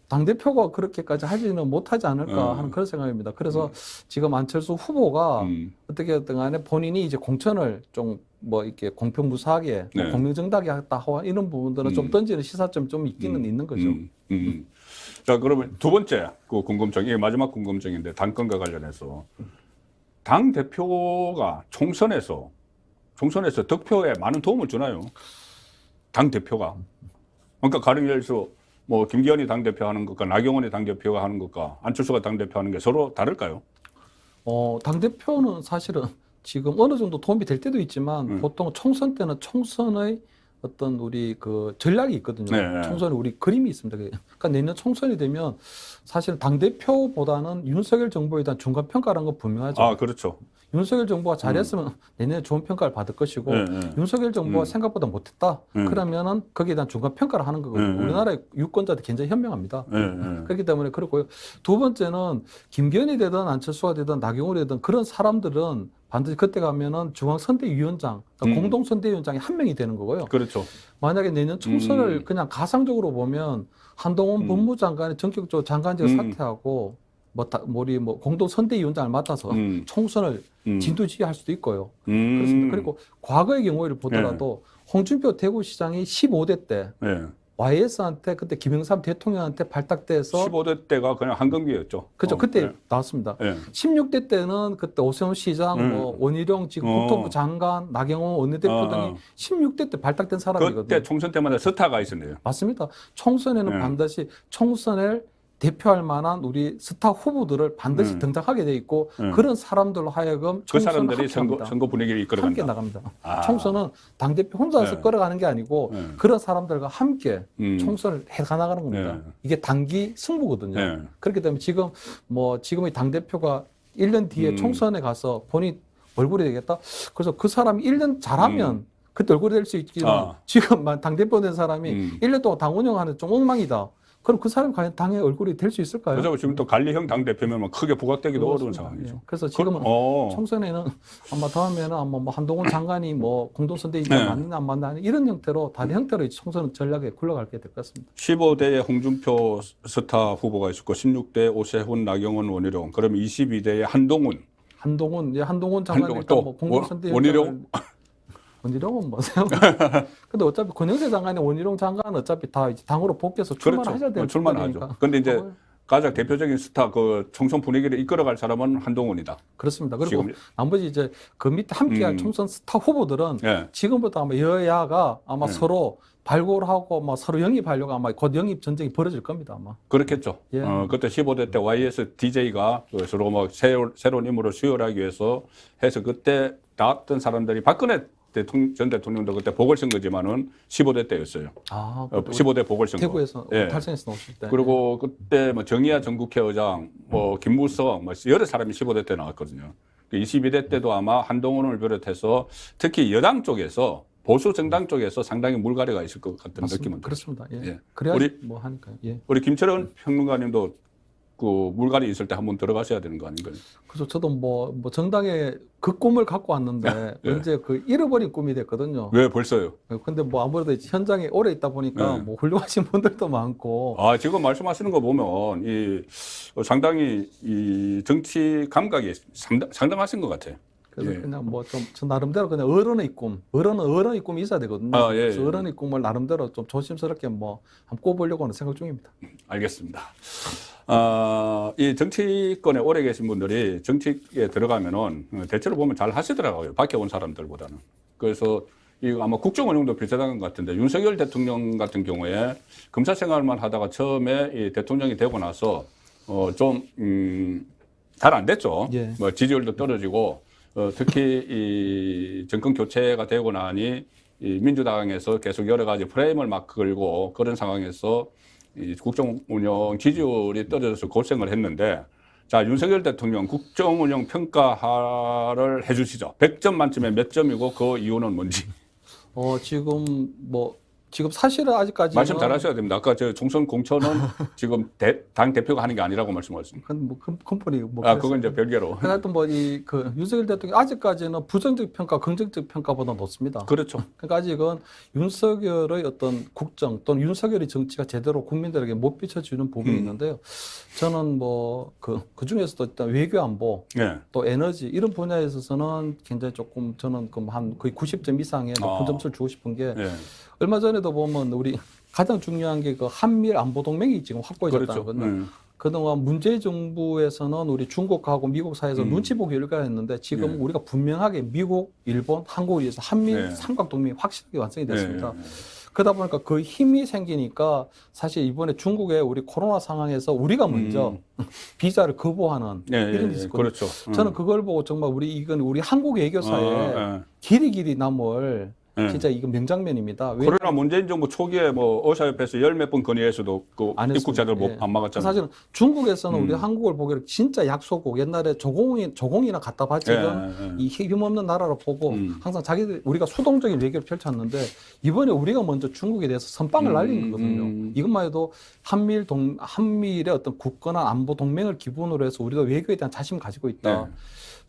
당대표가 그렇게까지 하지는 못하지 않을까 하는 그런 생각입니다. 그래서 지금 안철수 후보가 어떻게든 간에 본인이 이제 공천을 좀 뭐 이렇게 공평무사하게 공명정당하게 했다 하와 이런 부분들은 좀 던지는 시사점이 좀 있기는 있는 거죠. 자, 그러면 2번째 그 궁금증, 이게 마지막 궁금증인데 당권과 관련해서 당 대표가 총선에서 득표에 많은 도움을 주나요? 당 대표가. 그러니까 가령 예를 들어서 뭐 김기현이 당 대표 하는 것과 나경원이 당 대표가 하는 것과 안철수가 당 대표 하는 게 서로 다를까요? 당 대표는 사실은 지금 어느 정도 도움이 될 때도 있지만 보통 총선 때는 총선의 어떤 우리 그 전략이 있거든요. 총선에 우리 그림이 있습니다. 그러니까 내년 총선이 되면 사실 당대표보다는 윤석열 정부에 대한 중간평가라는 건 분명하죠. 그렇죠. 윤석열 정부가 잘했으면 내년에 좋은 평가를 받을 것이고 윤석열 정부가 생각보다 못했다. 그러면은 거기에 대한 중간평가를 하는 거거든요. 우리나라의 유권자들 굉장히 현명합니다. 그렇기 때문에 그렇고요. 2번째는 김기현이 되든 안철수가 되든 나경원이 되든 그런 사람들은 반드시 그때 가면은 중앙선대위원장, 그러니까 공동선대위원장이 한 명이 되는 거고요. 그렇죠. 만약에 내년 총선을 그냥 가상적으로 보면 한동훈 법무장관이 전격적으로 장관직을 사퇴하고 우리 공동선대위원장을 맡아서 총선을 진두지휘할 수도 있고요. 그렇습니다. 그리고 과거의 경우를 보더라도 홍준표 대구시장이 15대 때 YS한테 그때 김영삼 대통령한테 발탁돼서 15대 때가 그냥 한금기였죠. 그렇죠. 그때 네. 나왔습니다. 네. 16대 때는 그때 오세훈 시장, 뭐 원희룡 지금 국토부 장관, 나경원 원내대표 등이 16대 때 발탁된 사람이거든요. 그때 총선 때마다 스타가 있었네요. 맞습니다. 총선에는 반드시 총선을 대표할 만한 우리 스타 후보들을 반드시 등장하게 돼 있고 그런 사람들로 하여금 그 사람들이 선거 분위기를 이끌어간다. 함께 나갑니다. 총선은 당대표 혼자서 끌어가는 게 아니고 그런 사람들과 함께 총선을 해가 나가는 겁니다. 이게 단기 승부거든요. 그렇기 때문에 지금의 당대표가 1년 뒤에 총선에 가서 본인 얼굴이 되겠다. 그래서 그 사람이 1년 잘하면 그때 얼굴이 될 수 있지만 지금 당대표 된 사람이 1년 동안 당 운영하는 좀 엉망이다. 그럼 그 사람이 과연 당의 얼굴이 될 수 있을까요? 그래서 지금 또 관리형 당대표면 크게 부각되기도 어려운 상황이죠. 예. 그래서 지금은 총선에는 아마 다음에는 아마 뭐 한동훈 장관이 뭐 공동선대위가 맞느냐 안 맞느냐 이런 형태로 다른 형태로 총선 전략에 굴러가게 될 것 같습니다. 15대에 홍준표 스타 후보가 있었고 16대 오세훈, 나경원, 원희룡. 그럼 22대에 한동훈 장관이 또 뭐 공동선대위 원희룡 원희룡은 뭐세요? 근데 어차피 권영세 장관이 원희룡 장관은 어차피 다 이제 당으로 복귀해서 출마하셔야 될 출마하죠. 근데 이제 가장 대표적인 스타 그 총선 분위기를 이끌어갈 사람은 한동훈이다. 그렇습니다. 그리고 나머지 이제 그 밑에 함께할 총선 스타 후보들은 지금부터 아마 여야가 아마 서로 발굴하고 막 서로 영입하려고 아마 곧 영입 전쟁이 벌어질 겁니다 아마. 그렇겠죠. 그때 15대 때 YS DJ가 서로 뭐 새로운 임무를 수혈하기 위해서 해서 그때 나왔던 사람들이 박근혜 전 대통령도 그때 보궐선거지만은 15대 때였어요. 15대 보궐선거. 대구에서 탈선해서 나오실 때. 그리고 그때 뭐 정의아 전국회 의장, 뭐 김무성, 뭐 여러 사람이 15대 때 나왔거든요. 22대 때도 아마 한동훈을 비롯해서 특히 여당 쪽에서 보수 정당 쪽에서 상당히 물갈이가 있을 것 같은 느낌은 그렇습니다. 예. 그래야 뭐 하니까요. 우리 김철원 평론가님도 그 물갈이 있을 때 한번 들어가셔야 되는 거 아닌가요? 그래서 저도 뭐 정당에 그 꿈을 갖고 왔는데 언제 그 잃어버린 꿈이 됐거든요. 왜 벌써요? 근데 뭐 아무래도 현장에 오래 있다 보니까 뭐 훌륭하신 분들도 많고. 지금 말씀하시는 거 보면 상당히 이 정치 감각이 상당하신 것 같아요. 그래서 그냥 뭐 좀 저 나름대로 그냥 어른의 꿈이 있어야 되거든요. 그래서 어른의 꿈을 나름대로 좀 조심스럽게 뭐 한번 꿔보려고 하는 생각 중입니다. 알겠습니다. 이 정치권에 오래 계신 분들이 정치에 들어가면은 대체로 보면 잘 하시더라고요. 밖에 온 사람들보다는. 그래서 이거 아마 국정운영도 비슷한 것 같은데 윤석열 대통령 같은 경우에 검사 생활만 하다가 처음에 이 대통령이 되고 나서 좀 잘 안 됐죠. 뭐 지지율도 떨어지고 특히 이 정권 교체가 되고 나니 이 민주당에서 계속 여러 가지 프레임을 막 걸고 그런 상황에서 이 국정운영 지지율이 떨어져서 고생을 했는데, 자, 윤석열 대통령 국정운영 평가를 해주시죠. 100점 만점에 몇 점이고 그 이유는 뭔지. 지금 사실은 아직까지는 말씀 잘하셔야 됩니다. 아까 저 총선 공천은 지금 당 대표가 하는 게 아니라고 말씀하셨습니다. 뭐 근본이 그건 이제 별개로. 하여튼 윤석열 대통령 아직까지는 부정적 평가, 긍정적 평가보다 높습니다. 그렇죠. 그러니까 아직은 윤석열의 어떤 국정 또는 윤석열의 정치가 제대로 국민들에게 못 비춰주는 부분이 있는데요. 저는 그 중에서도 일단 외교 안보, 또 에너지 이런 분야에 있어서는 굉장히 조금 저는 한 거의 90점 이상의 높은 점수를 주고 싶은 게 얼마 전에도 보면 우리 가장 중요한 게 그 한미일 안보 동맹이 지금 확고해졌다는 거거든요. 그동안 문재인 정부에서는 우리 중국하고 미국 사이에서 눈치 보기 일가했는데 지금 우리가 분명하게 미국, 일본, 한국을 위해서 한미일 삼각 동맹이 확실하게 완성이 됐습니다. 그러다 보니까 그 힘이 생기니까 사실 이번에 중국의 우리 코로나 상황에서 우리가 먼저 비자를 거부하는 이런 게 있었거든요. 그렇죠. 저는 그걸 보고 정말 이건 우리 한국 외교사에 길이 남을 진짜 이건 명장면입니다. 코로나 문재인 정부 초기에 뭐 의사협회에서 열 몇 번 건의해서도 그 입국자들 안 막았잖아요. 사실은 중국에서는 우리 한국을 보기로 진짜 약소국, 옛날에 조공이나 갖다 바치던 이 힘없는 나라로 보고 항상 자기들 우리가 수동적인 외교를 펼쳤는데 이번에 우리가 먼저 중국에 대해서 선빵을 날린 거거든요. 이것만 해도 한미일의 어떤 굳건한 안보 동맹을 기본으로 해서 우리가 외교에 대한 자신을 가지고 있다.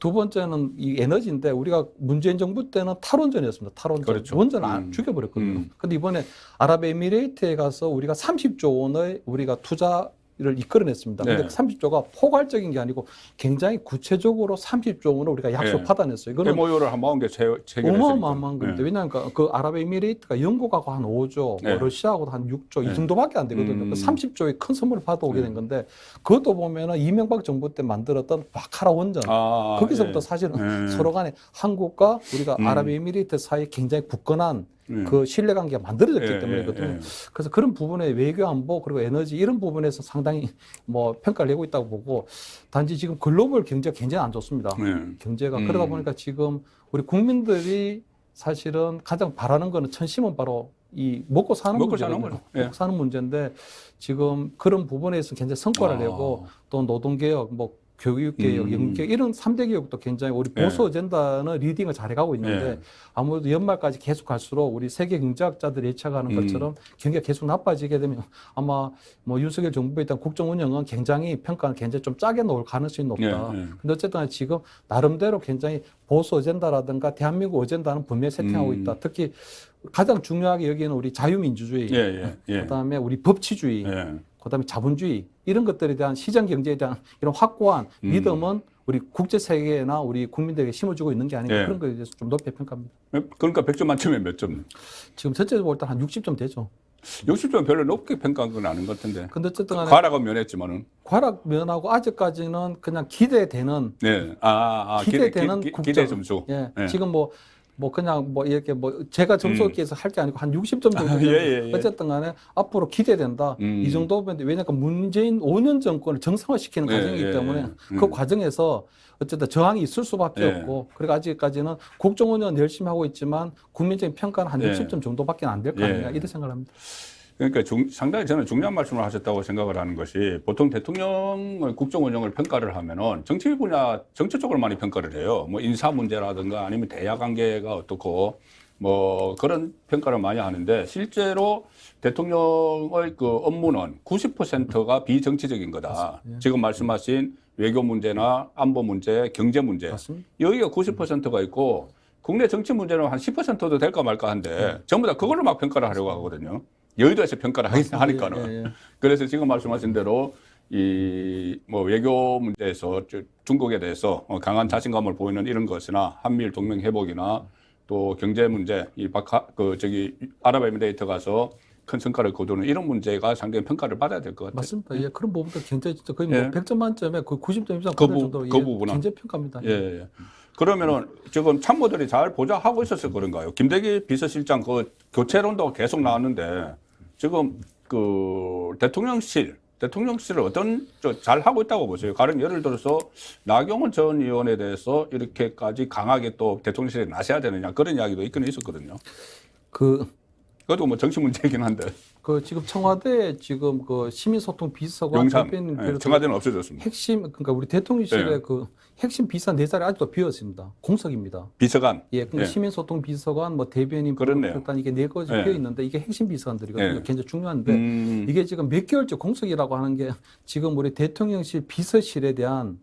두 번째는 이 에너지인데 우리가 문재인 정부 때는 탈원전이었습니다. 탈원전. 그렇죠. 원전을 죽여버렸거든요. 근데 이번에 아랍에미레이트에 가서 우리가 30조 원의 우리가 투자 를 이끌어냈습니다. 근데 30조가 포괄적인 게 아니고 굉장히 구체적으로 30조 원을 우리가 약속 받아냈어요. 이거는 MOU를 한 40개 체결했으니까. 어마어마한 겁니다. 왜냐하면 그 아랍에미레이트가 영국하고 한 5조, 뭐 러시아하고도 한 6조 이 정도밖에 안 되거든요. 그 30조의 큰 선물을 받아오게 된 건데 그것도 보면은 이명박 정부 때 만들었던 바카라 원전 거기서부터 사실은 서로 간에 한국과 우리가 아랍에미레이트 사이에 굉장히 굳건한 그 신뢰관계가 만들어졌기 때문이거든요. 그래서 그런 부분에 외교 안보 그리고 에너지 이런 부분에서 상당히 뭐 평가를 내고 있다고 보고 단지 지금 글로벌 경제가 굉장히 안 좋습니다. 경제가 그러다 보니까 지금 우리 국민들이 사실은 가장 바라는 거는 천심은 바로 이 먹고 사는 문제거든요. 먹고 사는 문제인데 지금 그런 부분에서 굉장히 성과를 내고 또 노동개혁 뭐 교육개혁, 연계혁 이런 3대 개혁도 굉장히 우리 보수 어젠다는 리딩을 잘해가고 있는데 아무래도 연말까지 계속 갈수록 우리 세계 경제학자들이 예측하는 것처럼 경기가 계속 나빠지게 되면 아마 뭐 윤석열 정부에 일단 국정 운영은 굉장히 평가는 굉장히 좀 짜게 놓을 가능성이 높다. 근데 어쨌든 지금 나름대로 굉장히 보수 어젠다라든가 대한민국 어젠다는 분명히 세팅하고 있다. 특히 가장 중요하게 여기는 우리 자유민주주의, 그다음에 우리 법치주의, 그다음에 자본주의 이런 것들에 대한 시장 경제에 대한 이런 확고한 믿음은 우리 국제 세계나 우리 국민들에게 심어주고 있는 게 아닌가 그런 거에 대해서 좀 높게 평가합니다. 그러니까 100점 만점에 몇 점? 지금 전체적으로 볼 때 한 60점 되죠. 60점 별로 높게 평가한 건 아닌 것 같은데. 근데 어쨌든 간에 과락은 면했지만은. 과락 면하고 아직까지는 그냥 기대되는 기대되는 기대 점수. 지금 뭐 그냥 뭐 이렇게 뭐 제가 점수 얻기위해서 할 게 아니고 한 60점 정도 어쨌든 간에 앞으로 기대된다. 이 정도면 왜냐하면 문재인 5년 정권을 정상화시키는 과정이기 때문에 그 과정에서 어쨌든 저항이 있을 수밖에 없고 그리고 아직까지는 국정 운영 열심히 하고 있지만 국민적인 평가는 한 60점 정도밖에 안 될 거 아니냐 이런 생각을 합니다. 그러니까 상당히 저는 중요한 말씀을 하셨다고 생각을 하는 것이 보통 대통령의 국정 운영을 평가를 하면은 정치 분야, 정치 쪽으로 많이 평가를 해요. 뭐 인사 문제라든가 아니면 대야 관계가 어떻고 뭐 그런 평가를 많이 하는데 실제로 대통령의 그 업무는 90%가 비정치적인 거다. 지금 말씀하신 외교 문제나 안보 문제, 경제 문제. 맞습니다. 여기가 90%가 있고 국내 정치 문제는 한 10%도 될까 말까 한데 전부 다 그걸로 막 평가를 하려고 하거든요. 여의도에서 평가를 하니까는. 그래서 지금 말씀하신 대로 이 뭐 외교 문제에서 중국에 대해서 강한 자신감을 보이는 이런 것이나 한미일 동맹 회복이나 또 경제 문제, 아랍에미레이트 가서 큰 성과를 거두는 이런 문제가 상당히 평가를 받아야 될 것 같아요. 맞습니다. 예, 그런 부분도 굉장히 진짜 거의 뭐 100점 만점에 거의 90점 이상 받을 정도로 경제 평가입니다. 그러면은 지금 참모들이 잘 보좌하고 있었을 그런가요? 김대기 비서실장 그 교체론도 계속 나왔는데 지금 그 대통령실을 어떤 잘 하고 있다고 보세요? 가령 예를 들어서 나경원 전 의원에 대해서 이렇게까지 강하게 또 대통령실에 나서야 되느냐 그런 이야기도 있긴 있었거든요. 그것도 뭐 정치 문제이긴 한데. 지금 청와대 지금 그 시민소통 비서관 대표님 청와대는 없어졌습니다. 그러니까 우리 대통령실의 그 핵심 비서관 4자리 아직도 비어 있습니다. 공석입니다. 비서관. 그러니까 시민소통 비서관, 뭐 대변인, 일단 이게 4곳이 비어 있는데 이게 핵심 비서관들이거든요. 굉장히 중요한데 이게 지금 몇 개월째 공석이라고 하는 게 지금 우리 대통령실 비서실에 대한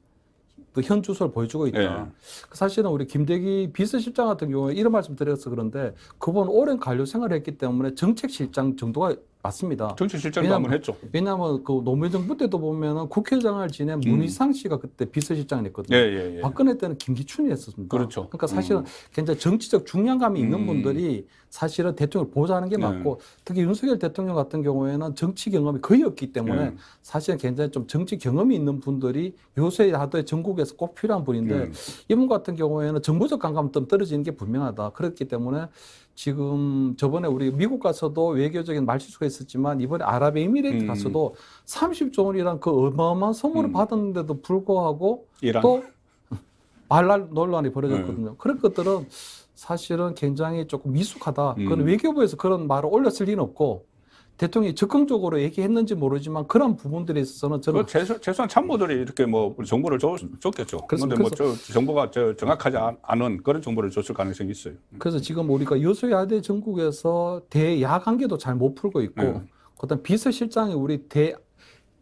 그 현 주소를 보여주고 있다. 사실은 우리 김대기 비서실장 같은 경우에 이런 말씀 드려서 그런데 그분 오랜 관료 생활을 했기 때문에 정책실장 정도가 맞습니다. 정책실장도 한번 했죠. 왜냐하면 그 노무현 정부 때도 보면은 국회의장을 지낸 문희상 씨가 그때 비서실장을 했거든요. 박근혜 때는 김기춘이 했었습니다. 그렇죠. 그러니까 사실은 굉장히 정치적 중량감이 있는 분들이 사실은 대통령을 보좌하는 게 맞고 특히 윤석열 대통령 같은 경우에는 정치 경험이 거의 없기 때문에 사실은 굉장히 좀 정치 경험이 있는 분들이 요새 하도에 전국에서 꼭 필요한 분인데 이분 같은 경우에는 정보적 감각은 좀 떨어지는 게 분명하다. 그렇기 때문에 지금 저번에 우리 미국 가서도 외교적인 말실수가 있었지만 이번에 아랍에미레이트 가서도 30조 원이란 그 어마어마한 선물을 받았는데도 불구하고 또 반랄 논란이 벌어졌거든요. 그런 것들은 사실은 굉장히 조금 미숙하다. 그건 외교부에서 그런 말을 올렸을 리는 없고 대통령이 적극적으로 얘기했는지 모르지만 그런 부분들에 있어서는 저는 최소한 참모들이 이렇게 뭐 정보를 줬겠죠. 그런데 뭐 정보가 정확하지 않은 그런 정보를 줬을 가능성이 있어요. 그래서 지금 우리가 여소야대 전국에서 대야 관계도 잘 못 풀고 있고 그다음 비서실장이 우리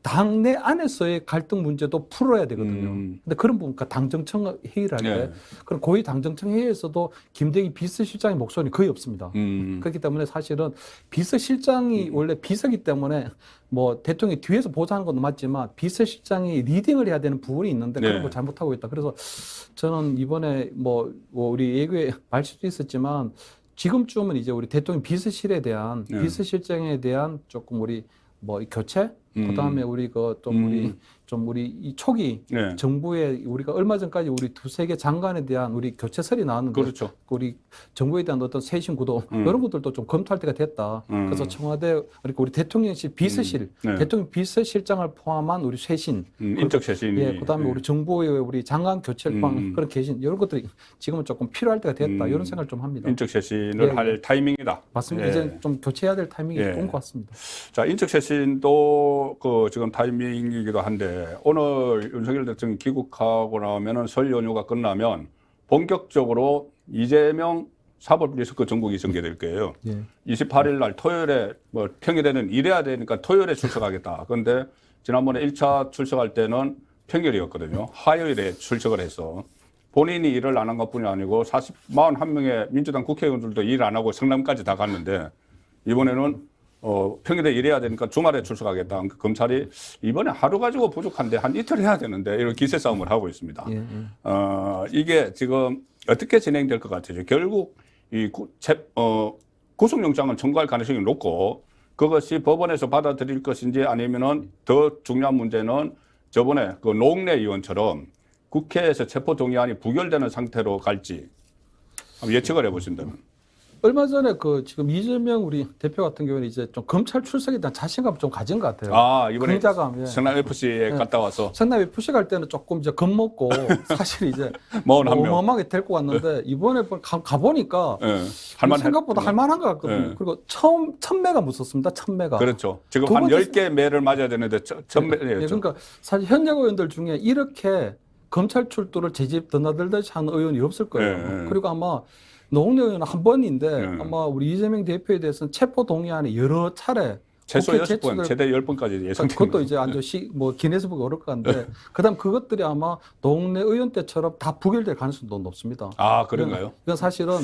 당내 안에서의 갈등 문제도 풀어야 되거든요. 근데 그런 부분, 그러니까 당정청 회의를 할 때, 그럼 고위 당정청 회의에서도 김대기 비서실장의 목소리는 거의 없습니다. 그렇기 때문에 사실은 비서실장이 원래 비서기 때문에 뭐 대통령이 뒤에서 보좌하는 것도 맞지만 비서실장이 리딩을 해야 되는 부분이 있는데 그런 걸 잘못하고 있다. 그래서 저는 이번에 뭐 우리 예고에 말 수도 있었지만 지금쯤은 이제 우리 대통령 비서실에 대한 비서실장에 대한 조금 우리 뭐 교체, 그다음에 우리 우리 이 초기 정부에 우리가 얼마 전까지 우리 두세 개 장관에 대한 우리 교체설이 나왔는데 그렇죠. 우리 정부에 대한 어떤 쇄신 구도 이런 것들도 좀 검토할 때가 됐다. 그래서 청와대 그러니까 우리 대통령실 비서실, 대통령 비서실장을 포함한 우리 쇄신, 인적 쇄신이, 예, 그다음에 우리 정부의 우리 장관 교체방 그런 개신 이런 것들이 지금은 조금 필요할 때가 됐다. 이런 생각을 좀 합니다. 인적 쇄신을 할 타이밍이다. 맞습니다. 이제 좀 교체해야 될 타이밍이 온 것 같습니다. 자, 인적 쇄신도 그 지금 타이밍이기도 한데 오늘 윤석열 대통령이 귀국하고 나면은 설 연휴가 끝나면 본격적으로 이재명 사법리스크 전국이 전개될 거예요. 28일 날 토요일에 뭐 평일에는 일해야 되니까 토요일에 출석하겠다. 그런데 지난번에 1차 출석할 때는 평일이었거든요. 화요일에 출석을 해서 본인이 일을 안 한 것뿐이 아니고 41명의 민주당 국회의원들도 일 안 하고 성남까지 다 갔는데 이번에는 평일에 일해야 되니까 주말에 출석하겠다. 그러니까 검찰이 이번에 하루 가지고 부족한데 한 이틀 해야 되는데 이런 기세 싸움을 하고 있습니다. 이게 지금 어떻게 진행될 것 같아요? 결국 이 구속영장을 청구할 가능성이 높고 그것이 법원에서 받아들일 것인지 아니면은 더 중요한 문제는 저번에 그 노웅래 의원처럼 국회에서 체포동의안이 부결되는 상태로 갈지 한번 예측을 해보신다면. 얼마 전에 그 지금 이재명 우리 대표 같은 경우는 이제 좀 검찰 출석에 대한 자신감 좀 가진 것 같아요. 아, 이번에 긍자감, 성남 FC에 갔다 와서. 성남 FC 갈 때는 조금 이제 겁먹고 사실 이제 어마어마하게 데리고 왔는데 이번에 가보니까 생각보다 할만한 것 같거든요. 그리고 처음 1000매가 무섭습니다. 1000매가. 그렇죠. 지금 한 10개 매를 맞아야 되는데 1000매였죠. 그러니까 사실 현역 의원들 중에 이렇게 검찰 출두를 제집 드나들듯이 하는 의원이 없을 거예요. 그리고 아마 노웅래 의원은 한 번인데 아마 우리 이재명 대표에 대해서는 체포 동의안이 여러 차례 최소 6번, 최대 10번까지 예상됩니다. 그것도 이제 뭐 기네스북에 오를 것 같은데 그다음 그것들이 아마 노웅래 의원 때처럼 다 부결될 가능성도 높습니다. 아, 그런가요? 이건 사실은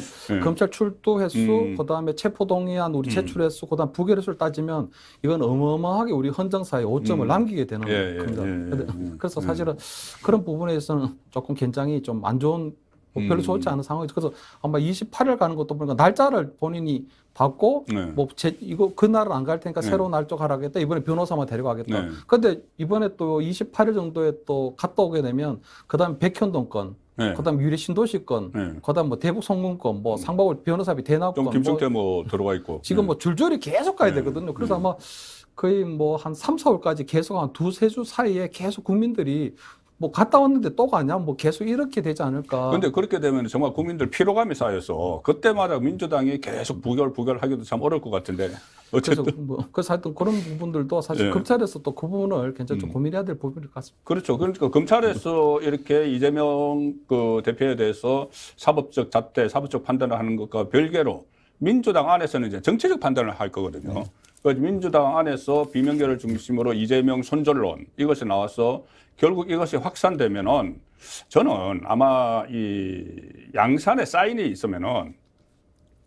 검찰 출두 횟수, 그다음에 체포 동의안 우리 제출 횟수, 그다음 부결 횟수를 따지면 이건 어마어마하게 우리 헌정사에 오점을 남기게 되는 겁니다. 그래서 사실은 그런 부분에서는 조금 굉장히 좀 안 좋은 별로 좋지 않은 상황이죠. 그래서 아마 28일 가는 것도 보니까 날짜를 본인이 받고 뭐 이거 그날은 안 갈 테니까 새로운 날짜 가라겠다. 이번에 변호사만 데려가겠다. 근데 이번에 또 28일 정도에 또 갔다 오게 되면 그다음 백현동 건, 그다음 유리 신도시 건, 그다음 뭐 대북 송금 건, 뭐 상박을 변호사비 대납 건, 김성태 뭐 들어가 있고 지금 뭐 줄줄이 계속 가야 되거든요. 그래서 아마 거의 뭐 한 3, 4월까지 계속 한 두세 주 사이에 계속 국민들이 뭐 갔다 왔는데 또 가냐? 뭐 계속 이렇게 되지 않을까? 근데 그렇게 되면 정말 국민들 피로감이 쌓여서 그때마다 민주당이 계속 부결하기도 참 어려울 것 같은데. 어쨌든. 그래서 하여튼 그런 부분들도 사실 검찰에서 또 그 부분을 굉장히 좀 고민해야 될 부분일 것 같습니다. 그렇죠. 그러니까 검찰에서 이렇게 이재명 그 대표에 대해서 사법적 잣대, 사법적 판단을 하는 것과 별개로 민주당 안에서는 이제 정치적 판단을 할 거거든요. 그래서 민주당 안에서 비명계를 중심으로 이재명 손절론 이것이 나와서 결국 이것이 확산되면은 저는 아마 이 양산에 사인이 있으면은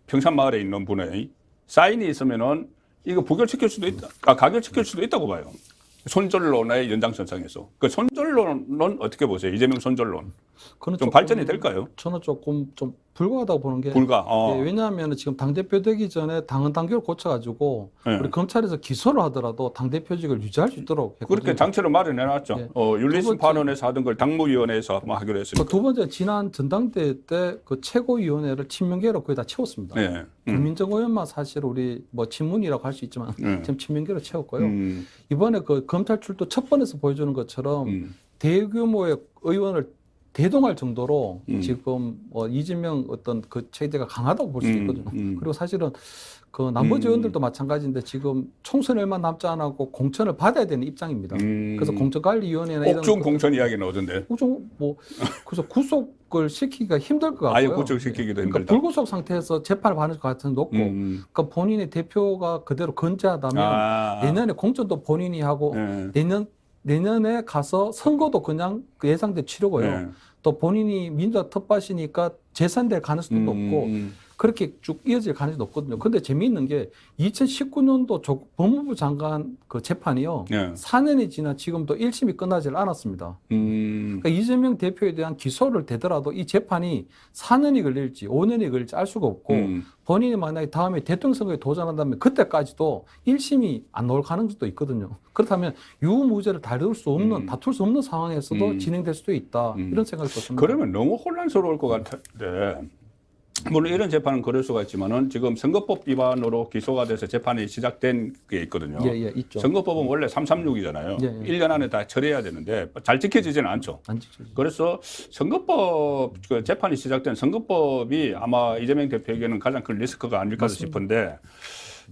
평산마을에 있는 분의 사인이 있으면은 이거 부결시킬 수도 있다, 가결시킬 수도 있다고 봐요. 손절론의 연장선상에서. 그 손절론은 어떻게 보세요? 이재명 손절론. 좀 발전이 될까요? 저는 조금 좀 불가하다고 보는 게. 예, 왜냐하면 지금 당대표 되기 전에 당헌 당규를 고쳐가지고 우리 검찰에서 기소를 하더라도 당대표직을 유지할 수 있도록 했거든요. 그렇게 장치를 마련해놨죠. 윤리심판원에서 하던 걸 당무위원회에서 하기로 했으니까. 두 번째 지난 전당대회 때 그 최고위원회를 친명계로 거의 다 채웠습니다. 김민정 의원만 사실 우리 뭐 친문이라고 할 수 있지만 지금 친명계로 채웠고요. 이번에 그 검찰 출두 첫 번에서 보여주는 것처럼 대규모의 의원을 대동할 정도로 지금 이재명 어떤 그 체제가 강하다고 볼 수도 있거든요. 그리고 사실은 그 나머지 의원들도 마찬가지인데 지금 총선이 얼마 남지 않았고 공천을 받아야 되는 입장입니다. 그래서 공천관리위원회나 이런 옥중 공천 이야기 나오던데. 옥중 그래서 구속을 시키기가 힘들 것 같고요. 아예 구속시키기도 힘들다. 그러니까 불구속 상태에서 재판을 받을 가능성이 높고, 그러니까 본인의 대표가 그대로 건재하다면 내년에 공천도 본인이 하고 내년에 가서 선거도 그냥 그 예상대로 치르고요. 또 본인이 민주당 텃밭이니까 재산될 가능성도 높고 그렇게 쭉 이어질 가능성이 높거든요. 근데 재미있는 게 2019년도 법무부 장관 그 재판이요. 4년이 지나 지금도 1심이 끝나질 않았습니다. 그러니까 이재명 대표에 대한 기소를 되더라도 이 재판이 4년이 걸릴지 5년이 걸릴지 알 수가 없고 본인이 만약에 다음에 대통령 선거에 도전한다면 그때까지도 1심이 안 나올 가능성도 있거든요. 그렇다면 유무죄를 다툴 수 없는 상황에서도 진행될 수도 있다. 이런 생각이 듭니다. 그러면 너무 혼란스러울 것 같은데 물론 이런 재판은 그럴 수가 있지만은 지금 선거법 위반으로 기소가 돼서 재판이 시작된 게 있거든요. 있죠. 선거법은 원래 336이잖아요. 1년 안에 다 처리해야 되는데 잘 지켜지지는 않죠. 안 지켜지죠. 그래서 선거법 그 재판이 시작된 선거법이 아마 이재명 대표에게는 가장 큰 리스크가 아닐까 맞습니다. 싶은데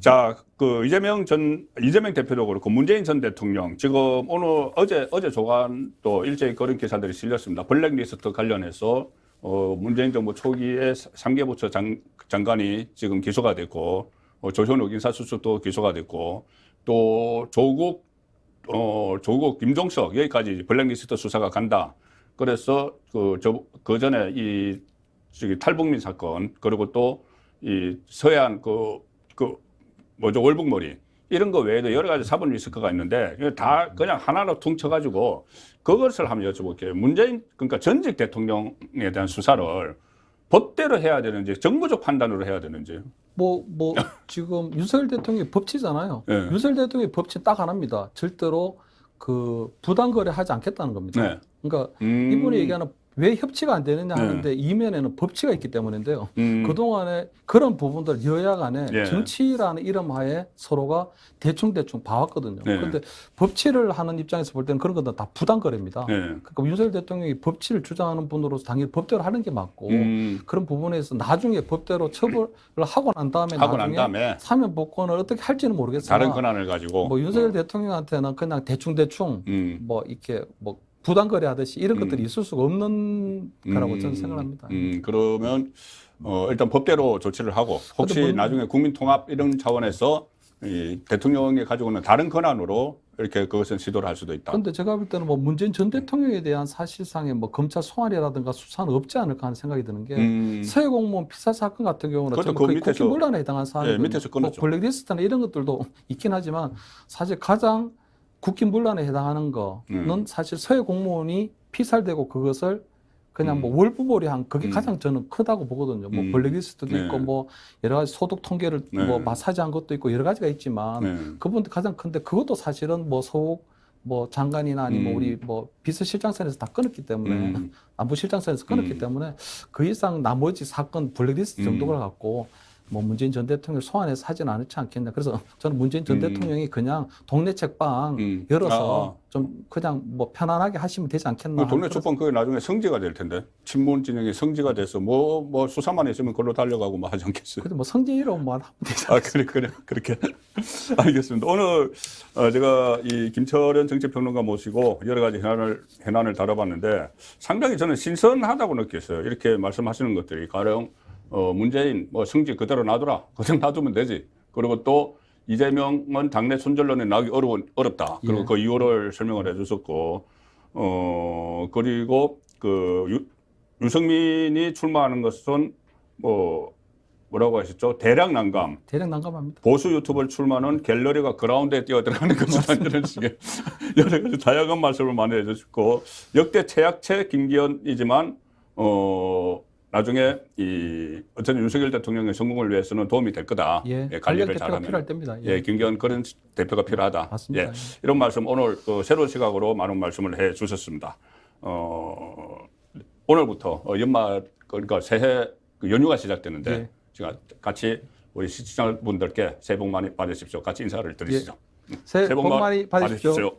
자, 그 이재명 대표도 그렇고 문재인 전 대통령 지금 오늘 어제 조간 또 일제히 그런 기사들이 실렸습니다. 블랙리스트 관련해서 문재인 정부 초기에 3개 부처 장관이 지금 기소가 됐고 조현욱 인사수석도 기소가 됐고 또 조국 김종석 여기까지 블랙리스트 수사가 간다. 그래서 그 전에 이 탈북민 사건 그리고 또 이 서해안 월북머리 이런 거 외에도 여러 가지 사법 리스크가 있는데 다 그냥 하나로 퉁쳐가지고 그것을 한번 여쭤볼게요. 문재인 그러니까 전직 대통령에 대한 수사를 법대로 해야 되는지 정부적 판단으로 해야 되는지. 지금 윤석열 대통령이 법치잖아요. 윤석열 대통령이 법치 딱 하나입니다. 절대로 그 부당거래 하지 않겠다는 겁니다. 그러니까 이분이 얘기하는 왜 협치가 안 되느냐 하는데 이면에는 법치가 있기 때문인데요. 그동안에 그런 부분들 여야 간에 정치라는 이름 하에 서로가 대충 봐왔거든요. 그런데 법치를 하는 입장에서 볼 때는 그런 것들은 다 부당거래입니다. 그러니까 윤석열 대통령이 법치를 주장하는 분으로서 당연히 법대로 하는 게 맞고 그런 부분에서 나중에 법대로 처벌을 하고 난 다음에 사면 복권을 어떻게 할지는 모르겠으나 다른 권한을 가지고 윤석열 대통령한테는 그냥 대충 이렇게 부당거래 하듯이 이런 것들이 있을 수가 없는 거라고 저는 생각합니다. 그러면 일단 법대로 조치를 하고 혹시 나중에 국민통합 이런 차원에서 이 대통령이 가지고 있는 다른 권한으로 이렇게 그것은 시도를 할 수도 있다. 그런데 제가 볼 때는 문재인 전 대통령에 대한 사실상의 검찰 소환이라든가 수사는 없지 않을까 하는 생각이 드는 게 서해 공무원 피살 사건 같은 경우는 거의 국기문란에 해당한 사안이거든요. 밑에서 끊었죠. 블랙리스트나 이런 것들도 있긴 하지만 사실 가장 국기문란에 해당하는 거는 사실 서해 공무원이 피살되고 그것을 그냥 월부몰이한 그게 가장 저는 크다고 보거든요. 블랙리스트도 있고 여러 가지 소득 통계를 마사지한 것도 있고 여러 가지가 있지만 그분들 가장 큰데 그것도 사실은 서욱 장관이나 아니면 우리 비서실장선에서 다 끊었기 때문에 안보실장선에서 끊었기 때문에 그 이상 나머지 사건 블랙리스트 정도를 갖고 문재인 전 대통령을 소환해서 하지는 않지 않겠냐. 그래서 저는 문재인 전 대통령이 그냥 동네 책방 열어서 좀 그냥 편안하게 하시면 되지 않겠나. 동네 책방 그게 나중에 성지가 될 텐데. 친문 진영이 성지가 돼서 수사만 했으면 그걸로 달려가고 하지 않겠어요. 근데 성지로만 하면 되지 않겠어요. 그렇게. 알겠습니다. 오늘 제가 이 김철현 정치평론가 모시고 여러 가지 현안을 다뤄봤는데 상당히 저는 신선하다고 느꼈어요. 이렇게 말씀하시는 것들이 가령 문재인 성지 그대로 놔두라. 그대로 놔두면 되지. 그리고 또 이재명은 당내 손절론에 나기 어렵다. 그리고 그 이유를 설명을 해주셨고, 그리고 유승민이 출마하는 것은 뭐라고 하셨죠? 대량 난감합니다. 보수 유튜버 출마는 갤러리가 그라운드에 뛰어들어가는 것이다. 이런 식의 여러 가지 다양한 말씀을 많이 해주셨고, 역대 최약체 김기현이지만, 나중에 어쨌든 윤석열 대통령의 성공을 위해서는 도움이 될 거다. 관리를 잘하면. 필요할 때입니다. 김기현 그런 대표가 필요하다. 맞습니다. 이런 말씀 오늘 새로운 시각으로 많은 말씀을 해 주셨습니다. 오늘부터 연말 그러니까 새해 연휴가 시작되는데 제가 같이 우리 시청자분들께 새해 복 많이 받으십시오. 같이 인사를 드리시죠. 새해 복 많이 받으십시오.